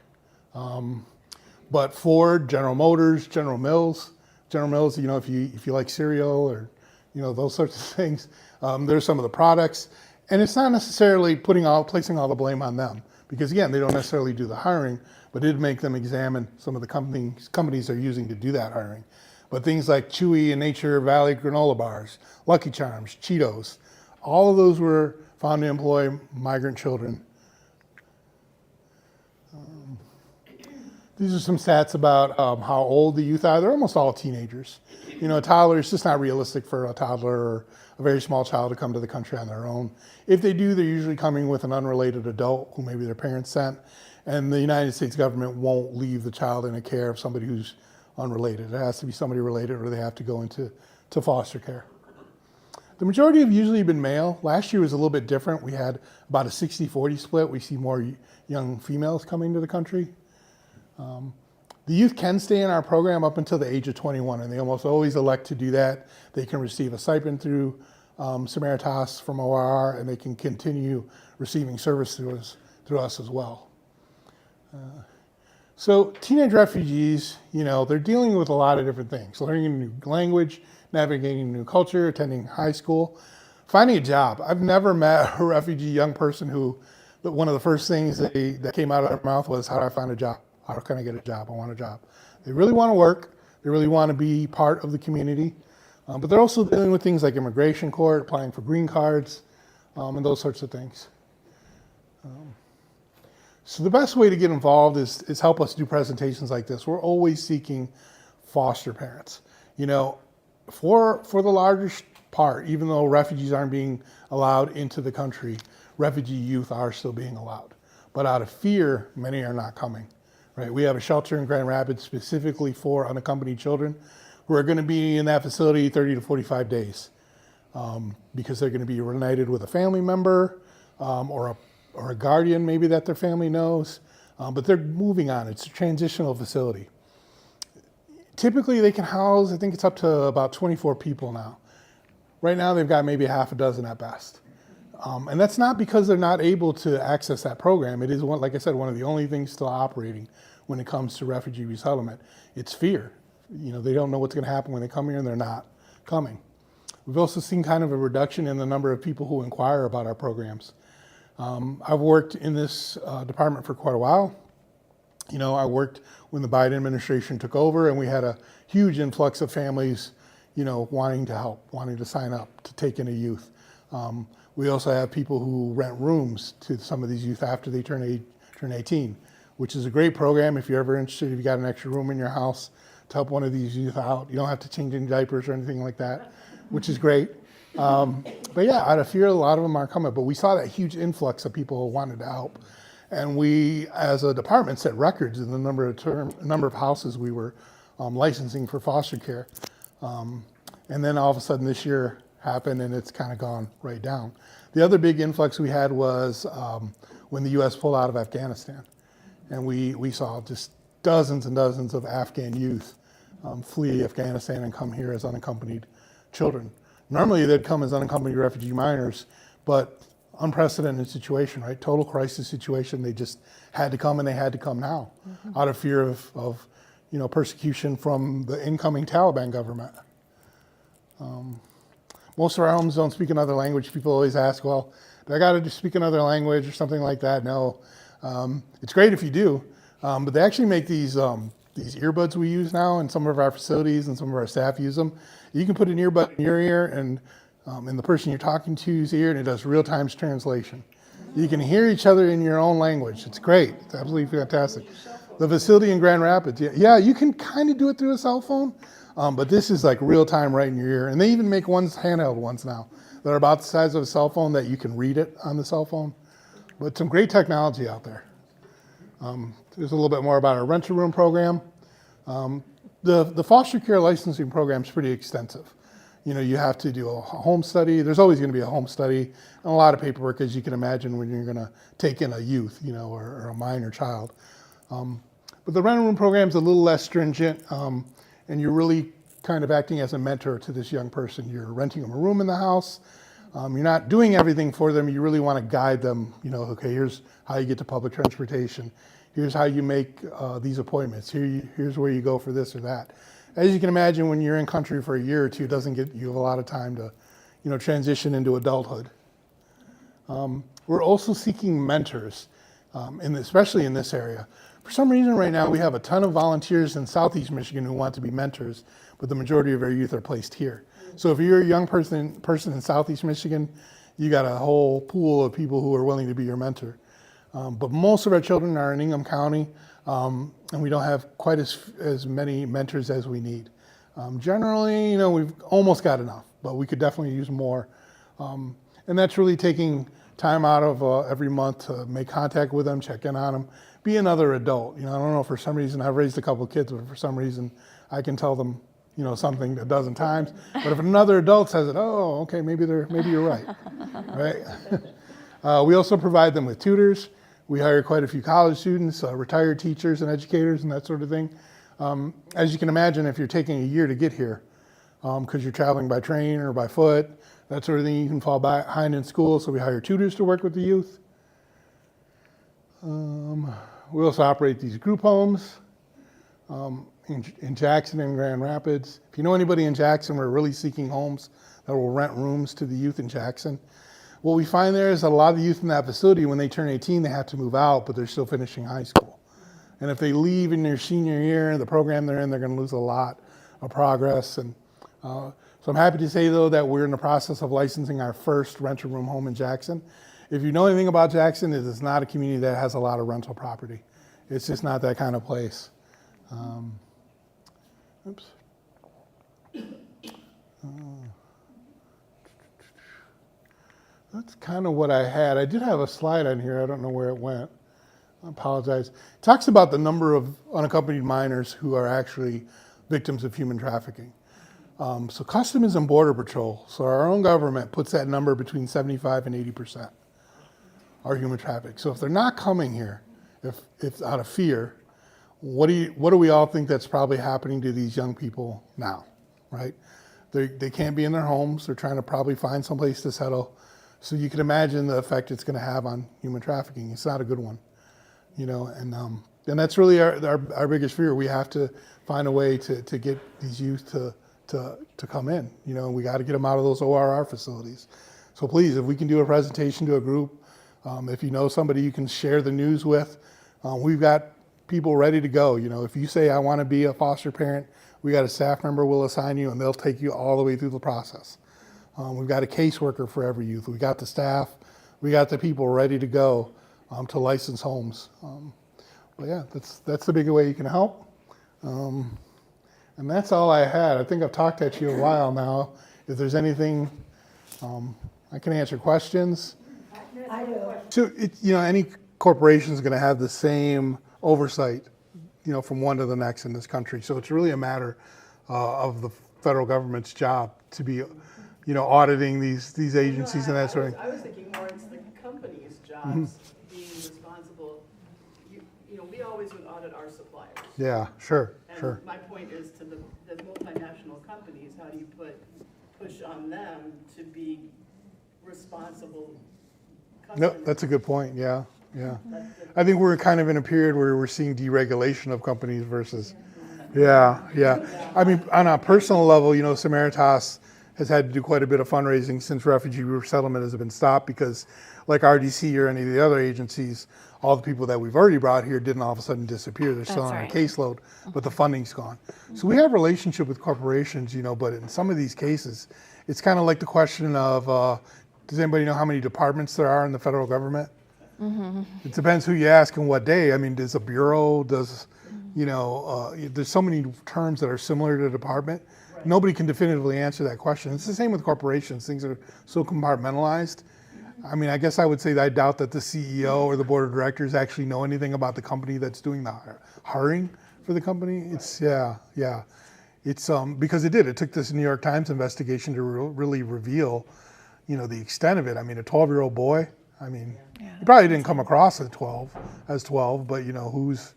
But Ford, General Motors, General Mills, if you like cereal or those sorts of things, there's some of the products. And it's not necessarily placing all the blame on them, because again, they don't necessarily do the hiring, but it did make them examine some of the companies they're using to do that hiring. but things like Chewy and Nature Valley granola bars, Lucky Charms, Cheetos, all of those were found to employ migrant children. These are some stats about how old the youth are. They're almost all teenagers. You know, a toddler, it's just not realistic for a toddler or a very small child to come to the country on their own. If they do, they're usually coming with an unrelated adult who maybe their parents sent, and the United States government won't leave the child in the care of somebody who's unrelated. It has to be somebody related, or they have to go into foster care. The majority have usually been male. Last year was a little bit different. We had about a 60-40 split. We see more young females coming to the country. The youth can stay in our program up until the age of 21, and they almost always elect to do that. They can receive a stipend through Samaritas from ORR, and they can continue receiving service through us as well. So teenage refugees, you know, they're dealing with a lot of different things. Learning a new language, navigating a new culture, attending high school, finding a job. I've never met a refugee young person who, one of the first things that came out of their mouth was, how do I find a job? How can I get a job? I want a job. They really want to work. They really want to be part of the community. But they're also dealing with things like immigration court, applying for green cards, and those sorts of things. So the best way to get involved is help us do presentations like this. We're always seeking foster parents. You know, for the largest part, even though refugees aren't being allowed into the country, refugee youth are still being allowed. But out of fear, many are not coming. Right? We have a shelter in Grand Rapids specifically for unaccompanied children who are going to be in that facility 30 to 45 days because they're going to be reunited with a family member or a guardian maybe that their family knows, but they're moving on. It's a transitional facility. Typically they can house, I think it's up to about 24 people now. Right now they've got maybe half a dozen at best. And that's not because they're not able to access that program. It is, like I said, one of the only things still operating when it comes to refugee resettlement. It's fear. You know, they don't know what's going to happen when they come here, and they're not coming. We've also seen kind of a reduction in the number of people who inquire about our programs. I've worked in this department for quite a while. You know, I worked when the Biden administration took over, and we had a huge influx of families, you know, wanting to help, wanting to sign up to take in a youth. We also have people who rent rooms to some of these youth after they turn 18, which is a great program if you're ever interested, if you got an extra room in your house to help one of these youth out. You don't have to change any diapers or anything like that, which is great. But yeah, out of fear, a lot of them are coming. But we saw that huge influx of people who wanted to help. And we, as a department, set records in the number of houses we were licensing for foster care. And then all of a sudden this year happened, and it's kind of gone right down. The other big influx we had was when the U.S. pulled out of Afghanistan. And we saw just dozens and dozens of Afghan youth flee Afghanistan and come here as unaccompanied children. Normally they'd come as unaccompanied refugee minors, but unprecedented situation, right? Total crisis situation. They just had to come, and they had to come now out of fear of you know, persecution from the incoming Taliban government. Most of our homes don't speak another language. People always ask, well, do I got to speak another language or something like that? No. It's great if you do, but they actually make these earbuds we use now in some of our facilities, and some of our staff use them. You can put an earbud in your ear and the person you're talking to's ear, and it does real-time translation. You can hear each other in your own language. It's great. It's absolutely fantastic. The facility in Grand Rapids, yeah, you can kind of do it through a cell phone, but this is like real-time right in your ear. And they even make handheld ones now that are about the size of a cell phone that you can read it on the cell phone. But some great technology out there. There's a little bit more about our rental room program. The foster care licensing program is pretty extensive. You know, you have to do a home study. There's always going to be a home study and a lot of paperwork, as you can imagine, when you're going to take in a youth, you know, or a minor child. But the rental room program is a little less stringent, and you're really kind of acting as a mentor to this young person. You're renting them a room in the house. You're not doing everything for them. You really want to guide them. You know, okay, here's how you get to public transportation. Here's how you make these appointments. Here's where you go for this or that. As you can imagine, when you're in country for a year or two, you have a lot of time to, you know, transition into adulthood. We're also seeking mentors, especially in this area. For some reason right now, we have a ton of volunteers in Southeast Michigan who want to be mentors, but the majority of our youth are placed here. So if you're a young person in Southeast Michigan, you got a whole pool of people who are willing to be your mentor. But most of our children are in Ingham County, and we don't have quite as many mentors as we need. Generally, we've almost got enough, but we could definitely use more. And that's really taking time out of every month to make contact with them, check in on them, be another adult. I don't know, for some reason, I've raised a couple of kids, but for some reason, I can tell them, something a dozen times. But if another adult says it, oh, okay, maybe you're right, right? We also provide them with tutors. We hire quite a few college students, retired teachers and educators and that sort of thing. As you can imagine, if you're taking a year to get here, because you're traveling by train or by foot, that sort of thing, you can fall behind in school, so we hire tutors to work with the youth. We also operate these group homes in Jackson and Grand Rapids. If you know anybody in Jackson, we're really seeking homes that will rent rooms to the youth in Jackson. What we find there is that a lot of the youth in that facility, when they turn 18, they have to move out, but they're still finishing high school. And if they leave in their senior year, the program they're in, they're going to lose a lot of progress. And so I'm happy to say, though, that we're in the process of licensing our first rental room home in Jackson. If you know anything about Jackson, it is not a community that has a lot of rental property. It's just not that kind of place. Oops. That's kind of what I had. I did have a slide on here. I don't know where it went. I apologize. It talks about the number of unaccompanied minors who are actually victims of human trafficking. So Customs and Border Patrol, so our own government puts that number between 75 and 80% are human trafficked. So if they're not coming here, if out of fear, what do we all think that's probably happening to these young people now, right? They can't be in their homes. They're trying to probably find some place to settle. So you can imagine the effect it's going to have on human trafficking. It's not a good one, and that's really our biggest fear. We have to find a way to get these youth to come in. We got to get them out of those ORR facilities. So please, if we can do a presentation to a group, if you know somebody you can share the news with, we've got people ready to go. If you say, I want to be a foster parent, we got a staff member we'll assign you, and they'll take you all the way through the process. We've got a caseworker for every youth. We got the staff. We got the people ready to go to license homes. But yeah, that's the big way you can help. And that's all I had. I think I've talked at you a while now. If there's anything, I can answer questions. I do. So any corporation is going to have the same oversight, from one to the next in this country. So it's really a matter of the federal government's job to be, auditing these agencies and that sort of thing. I was thinking more it's the company's jobs being responsible. We always would audit our suppliers. Yeah, sure. My point is to the multinational companies, how do you push on them to be responsible customers? No, that's a good point. Yeah. I think we're kind of in a period where we're seeing deregulation of companies versus, yeah. I mean, on a personal level, Samaritas has had to do quite a bit of fundraising since refugee resettlement has been stopped because, like RDC or any of the other agencies, all the people that we've already brought here didn't all of a sudden disappear. They're still on our caseload, but the funding's gone. So we have a relationship with corporations, but in some of these cases, it's kind of like the question of, does anybody know how many departments there are in the federal government? Mm-hmm. It depends who you ask and what day. I mean, does a bureau, there's so many terms that are similar to the department. Right. Nobody can definitively answer that question. It's the same with corporations. Things are so compartmentalized. I mean, I guess I would say that I doubt that the CEO or the board of directors actually know anything about the company that's doing the hiring for the company. It's, yeah. It's because it took this New York Times investigation to really reveal, the extent of it. I mean, a 12-year-old boy, he probably didn't come across as 12, but who's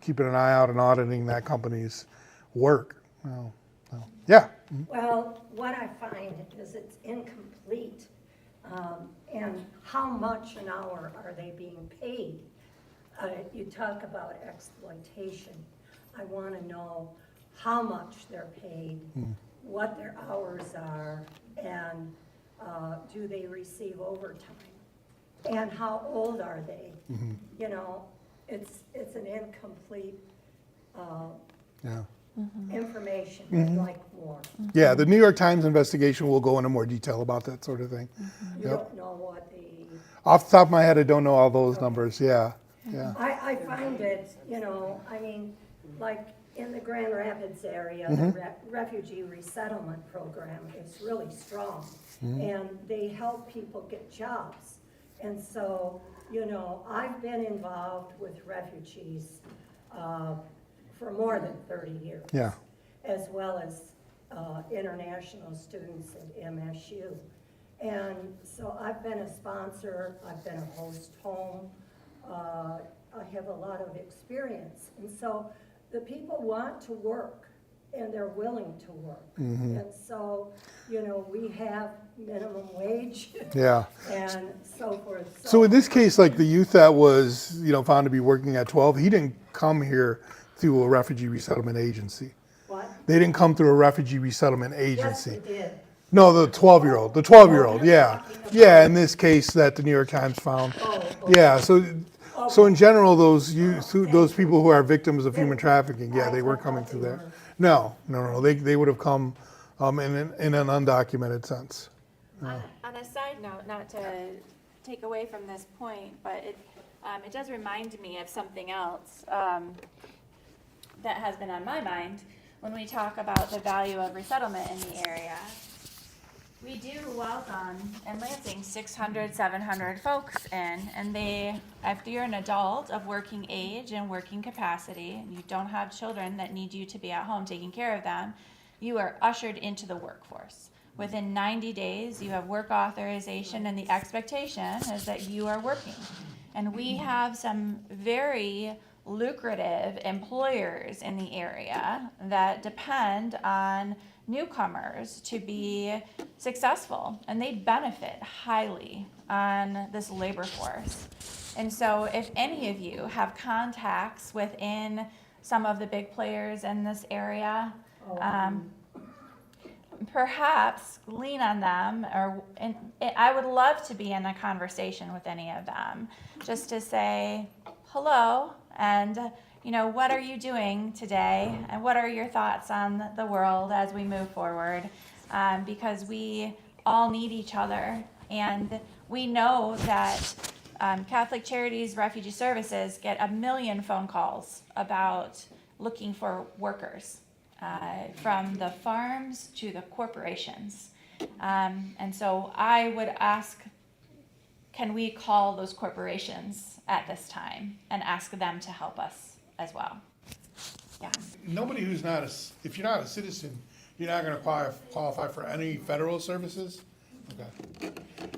keeping an eye out and auditing that company's work? Yeah. Well, what I find is it's incomplete. And how much an hour are they being paid? You talk about exploitation. I want to know how much they're paid, what their hours are, and do they receive overtime? And how old are they? it's an incomplete Yeah. information. Mhm. I'd like more. Yeah, the New York Times investigation will go into more detail about that sort of thing. You Yep. don't know what the, Off the top of my head, I don't know all those numbers. Yeah, yeah. I find it, I mean, like in the Grand Rapids area, Mhm. the refugee resettlement program is really strong. Mhm. And they help people get jobs. And so, I've been involved with refugees for more than 30 years. Yeah. As well as international students at MSU. And so I've been a sponsor, I've been a host home, I have a lot of experience. And so the people want to work and they're willing to work. Mhm. And so, we have minimum wage. Yeah. And so forth. So in this case, like the youth that was, found to be working at 12, he didn't come here through a refugee resettlement agency. What? They didn't come through a refugee resettlement agency. Yes, they did. No, the 12-year-old. The 12-year-old, yeah. Yeah, in this case that the New York Times found. Yeah, so in general, those people who are victims of human trafficking, yeah, they weren't coming through there. No. They would have come in an undocumented sense. On a side note, not to take away from this point, but it does remind me of something else that has been on my mind when we talk about the value of resettlement in the area. We do welcome in Lansing 600, 700 folks in, and if you're an adult of working age and working capacity, and you don't have children that need you to be at home taking care of them, you are ushered into the workforce. Within 90 days, you have work authorization, and the expectation is that you are working. And we have some very lucrative employers in the area that depend on newcomers to be successful, and they benefit highly on this labor force. And so if any of you have contacts within some of the big players in this area, perhaps lean on them, and I would love to be in a conversation with any of them, just to say hello and what are you doing today, and what are your thoughts on the world as we move forward, because we all need each other, and we know that Catholic Charities Refugee Services get 1 million phone calls about looking for workers. From the farms to the corporations. And so I would ask, can we call those corporations at this time and ask them to help us as well? Yeah. Nobody if you're not a citizen, you're not going to qualify for any federal services? Okay.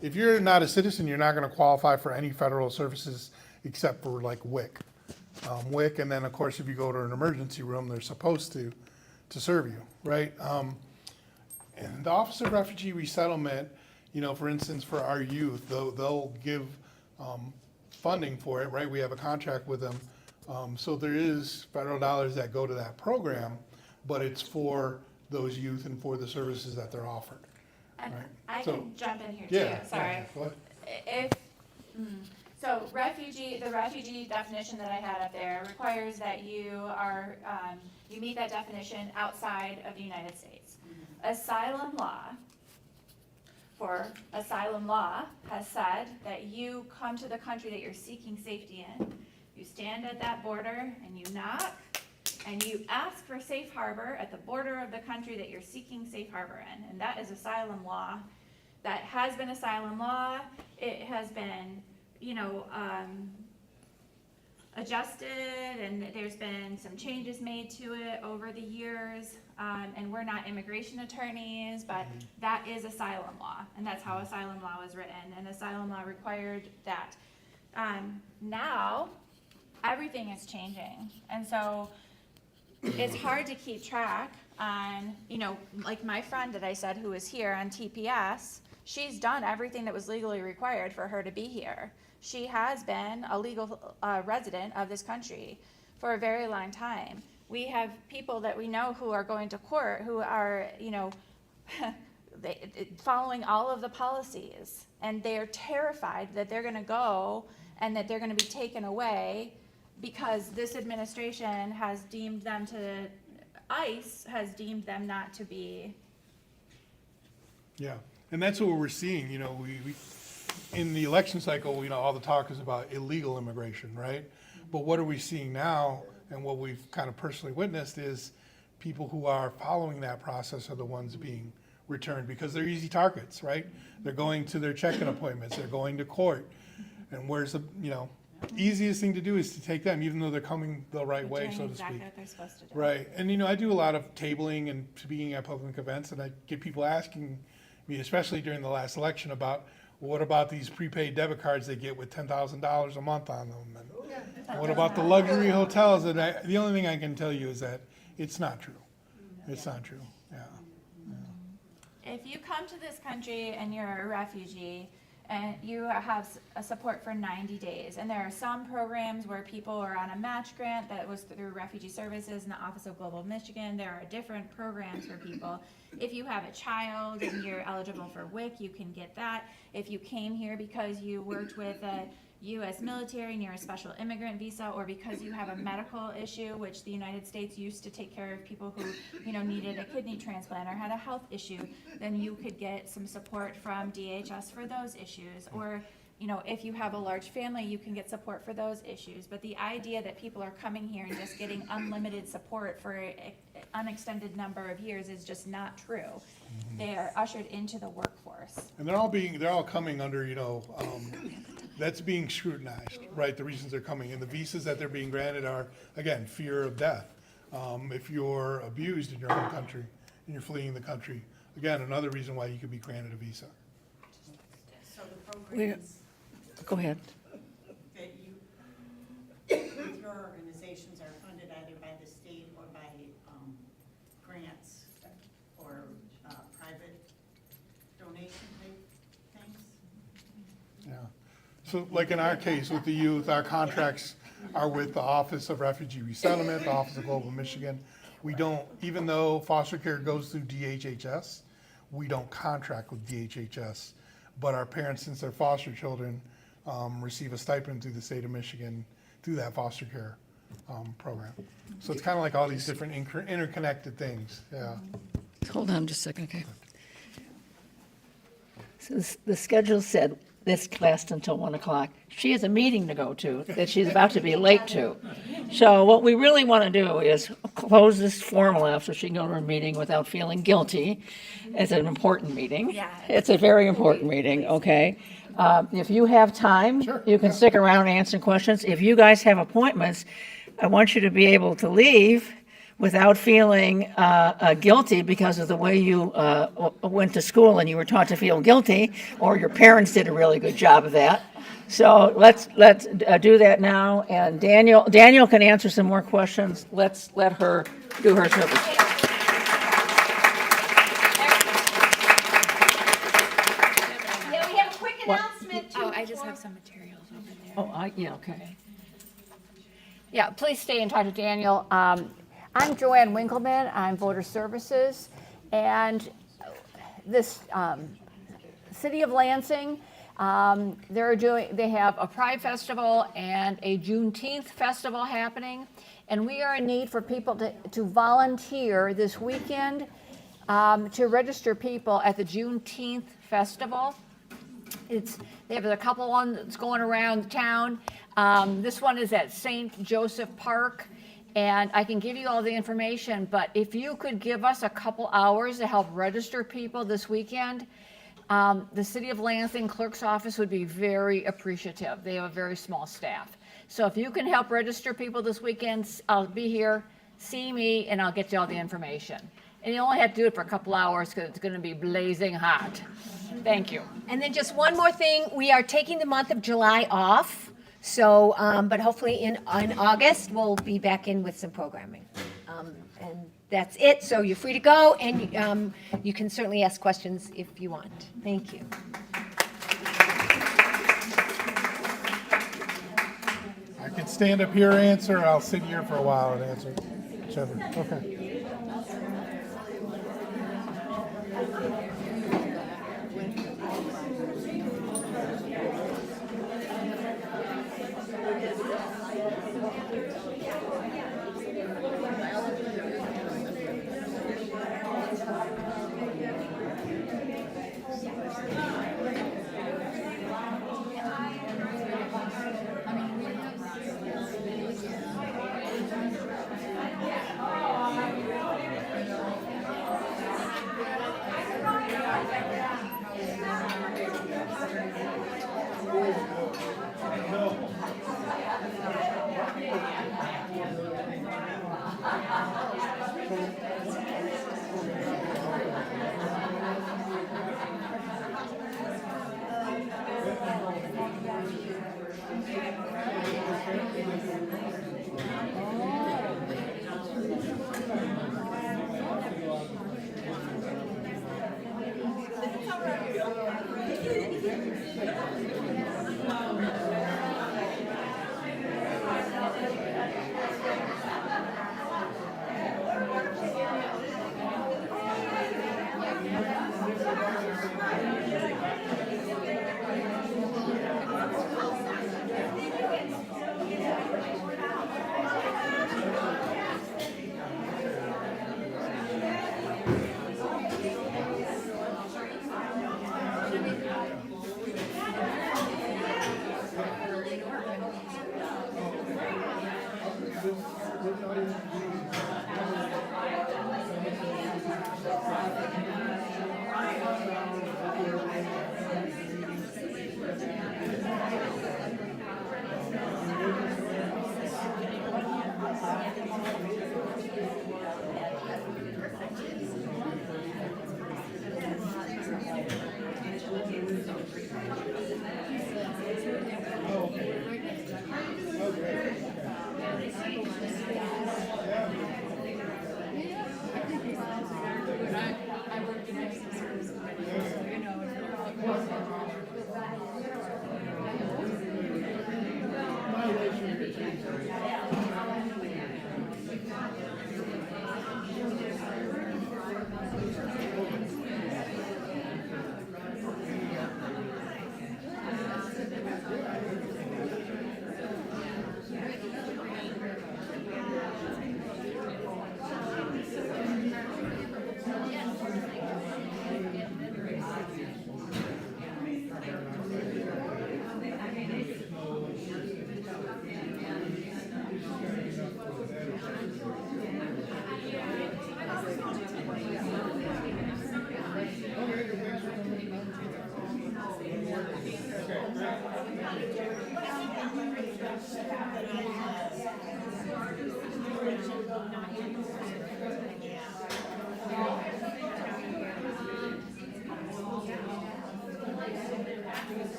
If you're not a citizen, you're not going to qualify for any federal services except for like WIC. WIC, and then of course if you go to an emergency room, they're supposed to serve you, right? And the Office of Refugee Resettlement, for instance, for our youth, they'll give funding for it, right? We have a contract with them. So there is federal dollars that go to that program, but it's for those youth and for the services that they're offered. And right? I can jump in here Yeah, too, sorry. yeah, go ahead. So the refugee definition that I had up there requires that you meet that definition outside of the United States. Asylum law has said that you come to the country that you're seeking safety in. You stand at that border and you knock and you ask for safe harbor at the border of the country that you're seeking safe harbor in. And that is asylum law. That has been asylum law. It has been adjusted, and there's been some changes made to it over the years, and we're not immigration attorneys, but that is asylum law, and that's how asylum law was written, and asylum law required that. Now, everything is changing, and so it's hard to keep track on, like my friend that I said who was here on TPS, she's done everything that was legally required for her to be here. She has been a legal resident of this country for a very long time. We have people that we know who are going to court who are, following all of the policies, and they're terrified that they're going to go and that they're going to be taken away because this administration has deemed them to, ICE has deemed them not to be. Yeah, and that's what we're seeing, we in the election cycle, all the talk is about illegal immigration, right? But what are we seeing now, and what we've kind of personally witnessed is people who are following that process are the ones being returned because they're easy targets, right? They're going to their check-in appointments, they're going to court, and where's the, easiest thing to do is to take them, even though they're coming the right way, Doing so to exactly speak. what they're supposed to do. Right, and I do a lot of tabling and speaking at public events, and I get people asking me, especially during the last election, about what about these prepaid debit cards they get with $10,000 a month on them, and what about the luxury hotels? And the only thing I can tell you is that it's not true. It's not true. Yeah. If you come to this country and you're a refugee, and you have a support for 90 days. And there are some programs where people are on a match grant that was through Refugee Services and the Office of Global Michigan. There are different programs for people. If you have a child and you're eligible for WIC, you can get that. If you came here because you worked with a U.S. military and you're a special immigrant visa, or because you have a medical issue, which the United States used to take care of people who, needed a kidney transplant or had a health issue, then you could get some support from DHS for those issues. Or, if you have a large family, you can get support for those issues. But the idea that people are coming here and just getting unlimited support for an unextended number of years is just not true. They are ushered into the workforce. And they're all coming under, that's being scrutinized, right? The reasons they're coming. And the visas that they're being granted are, again, fear of death. If you're abused in your home country and you're fleeing the country, again, another reason why you could be granted a visa. So the programs Go ahead. that with your organizations are funded either by the state or by grants or private donation type things? Yeah. So like in our case with the youth, our contracts are with the Office of Refugee Resettlement, the Office of Global Michigan. We don't, even though foster care goes through DHHS, we don't contract with DHHS. But our parents, since they're foster children, receive a stipend through the state of Michigan through that foster care program. So it's kind of like all these different interconnected things, yeah. Hold on just a second, okay. So the schedule said this lasts until 1 o'clock. She has a meeting to go to that she's about to be late to. So what we really want to do is close this formal off so she can go to her meeting without feeling guilty. It's an important meeting. Yeah. It's a very important meeting, okay? If you have time, you can stick around and answer questions. If you guys have appointments, I want you to be able to leave without feeling guilty because of the way you went to school and you were taught to feel guilty, or your parents did a really good job of that. So let's do that now. And Daniel can answer some more questions. Let's let her do her service. Yeah, we have a quick announcement too. Oh, I just have some materials over there. Oh, yeah, okay. Yeah, please stay in touch with Daniel. I'm Joanne Winkleman. I'm Voter Services, and this City of Lansing, they have a Pride Festival and a Juneteenth festival happening, and we are in need for people to volunteer this weekend to register people at the Juneteenth festival. They have a couple ones going around town. This one is at St. Joseph Park. And I can give you all the information, but if you could give us a couple hours to help register people this weekend, the City of Lansing Clerk's Office would be very appreciative. They have a very small staff. So if you can help register people this weekend, I'll be here, see me, and I'll get you all the information. And you only have to do it for a couple hours because it's going to be blazing hot. Thank you. And then just one more thing, we are taking the month of July off. So, but hopefully in August, we'll be back in with some programming. And that's it. So you're free to go, and you can certainly ask questions if you want. Thank you. I can stand up here and answer, or I'll sit here for a while and answer. Whichever. Okay.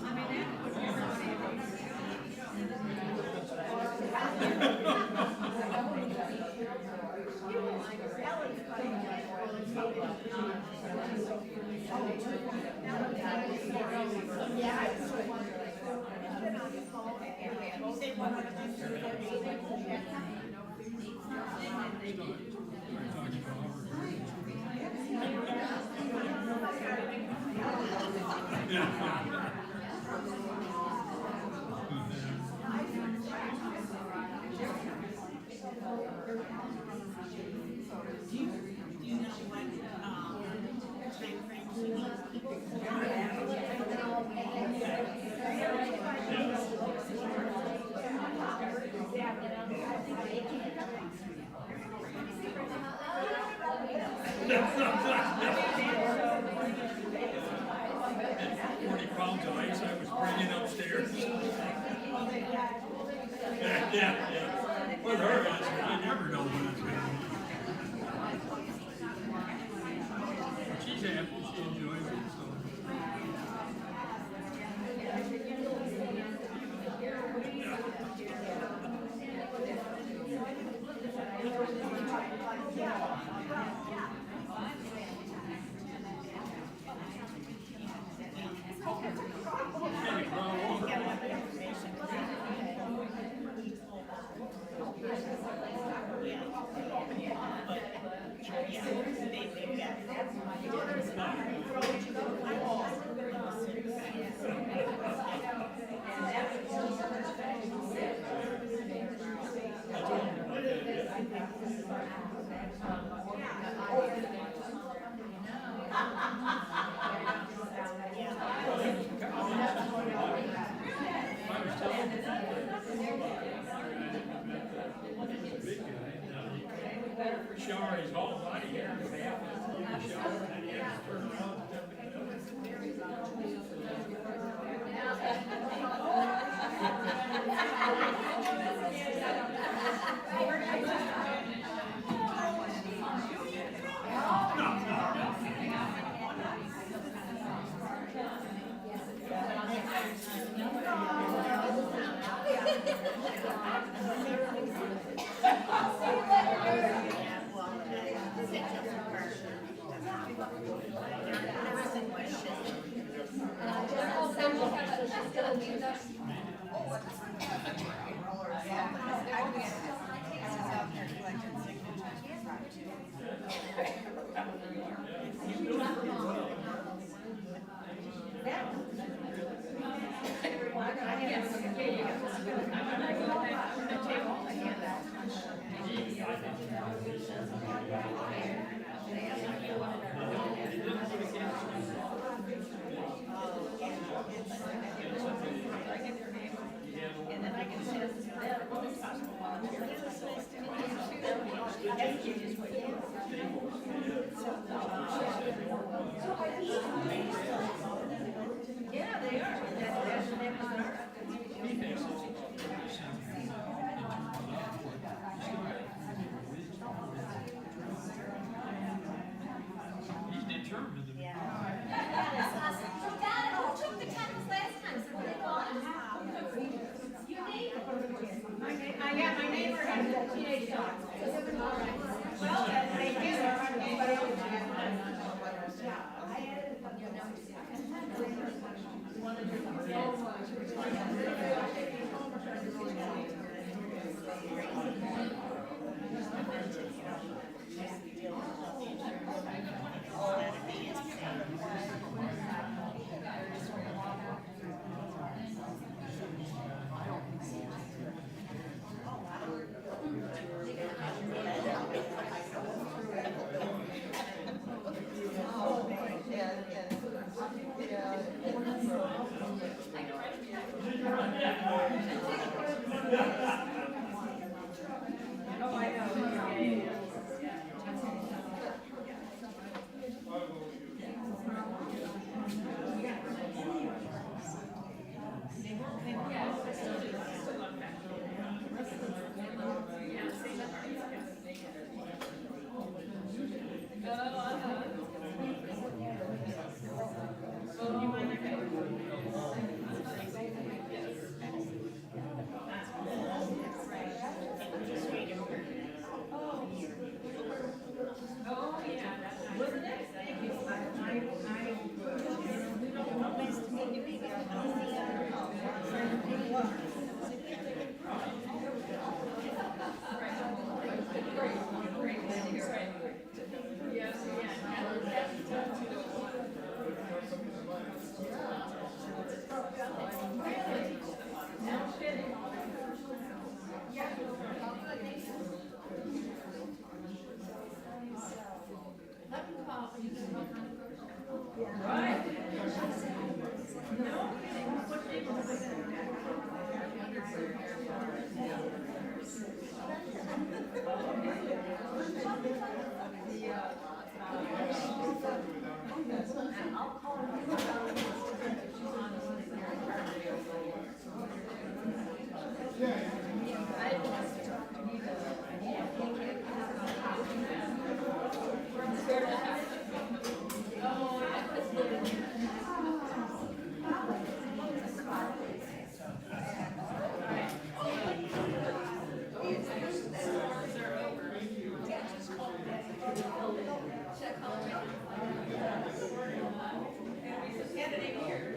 Yeah. Candidate here.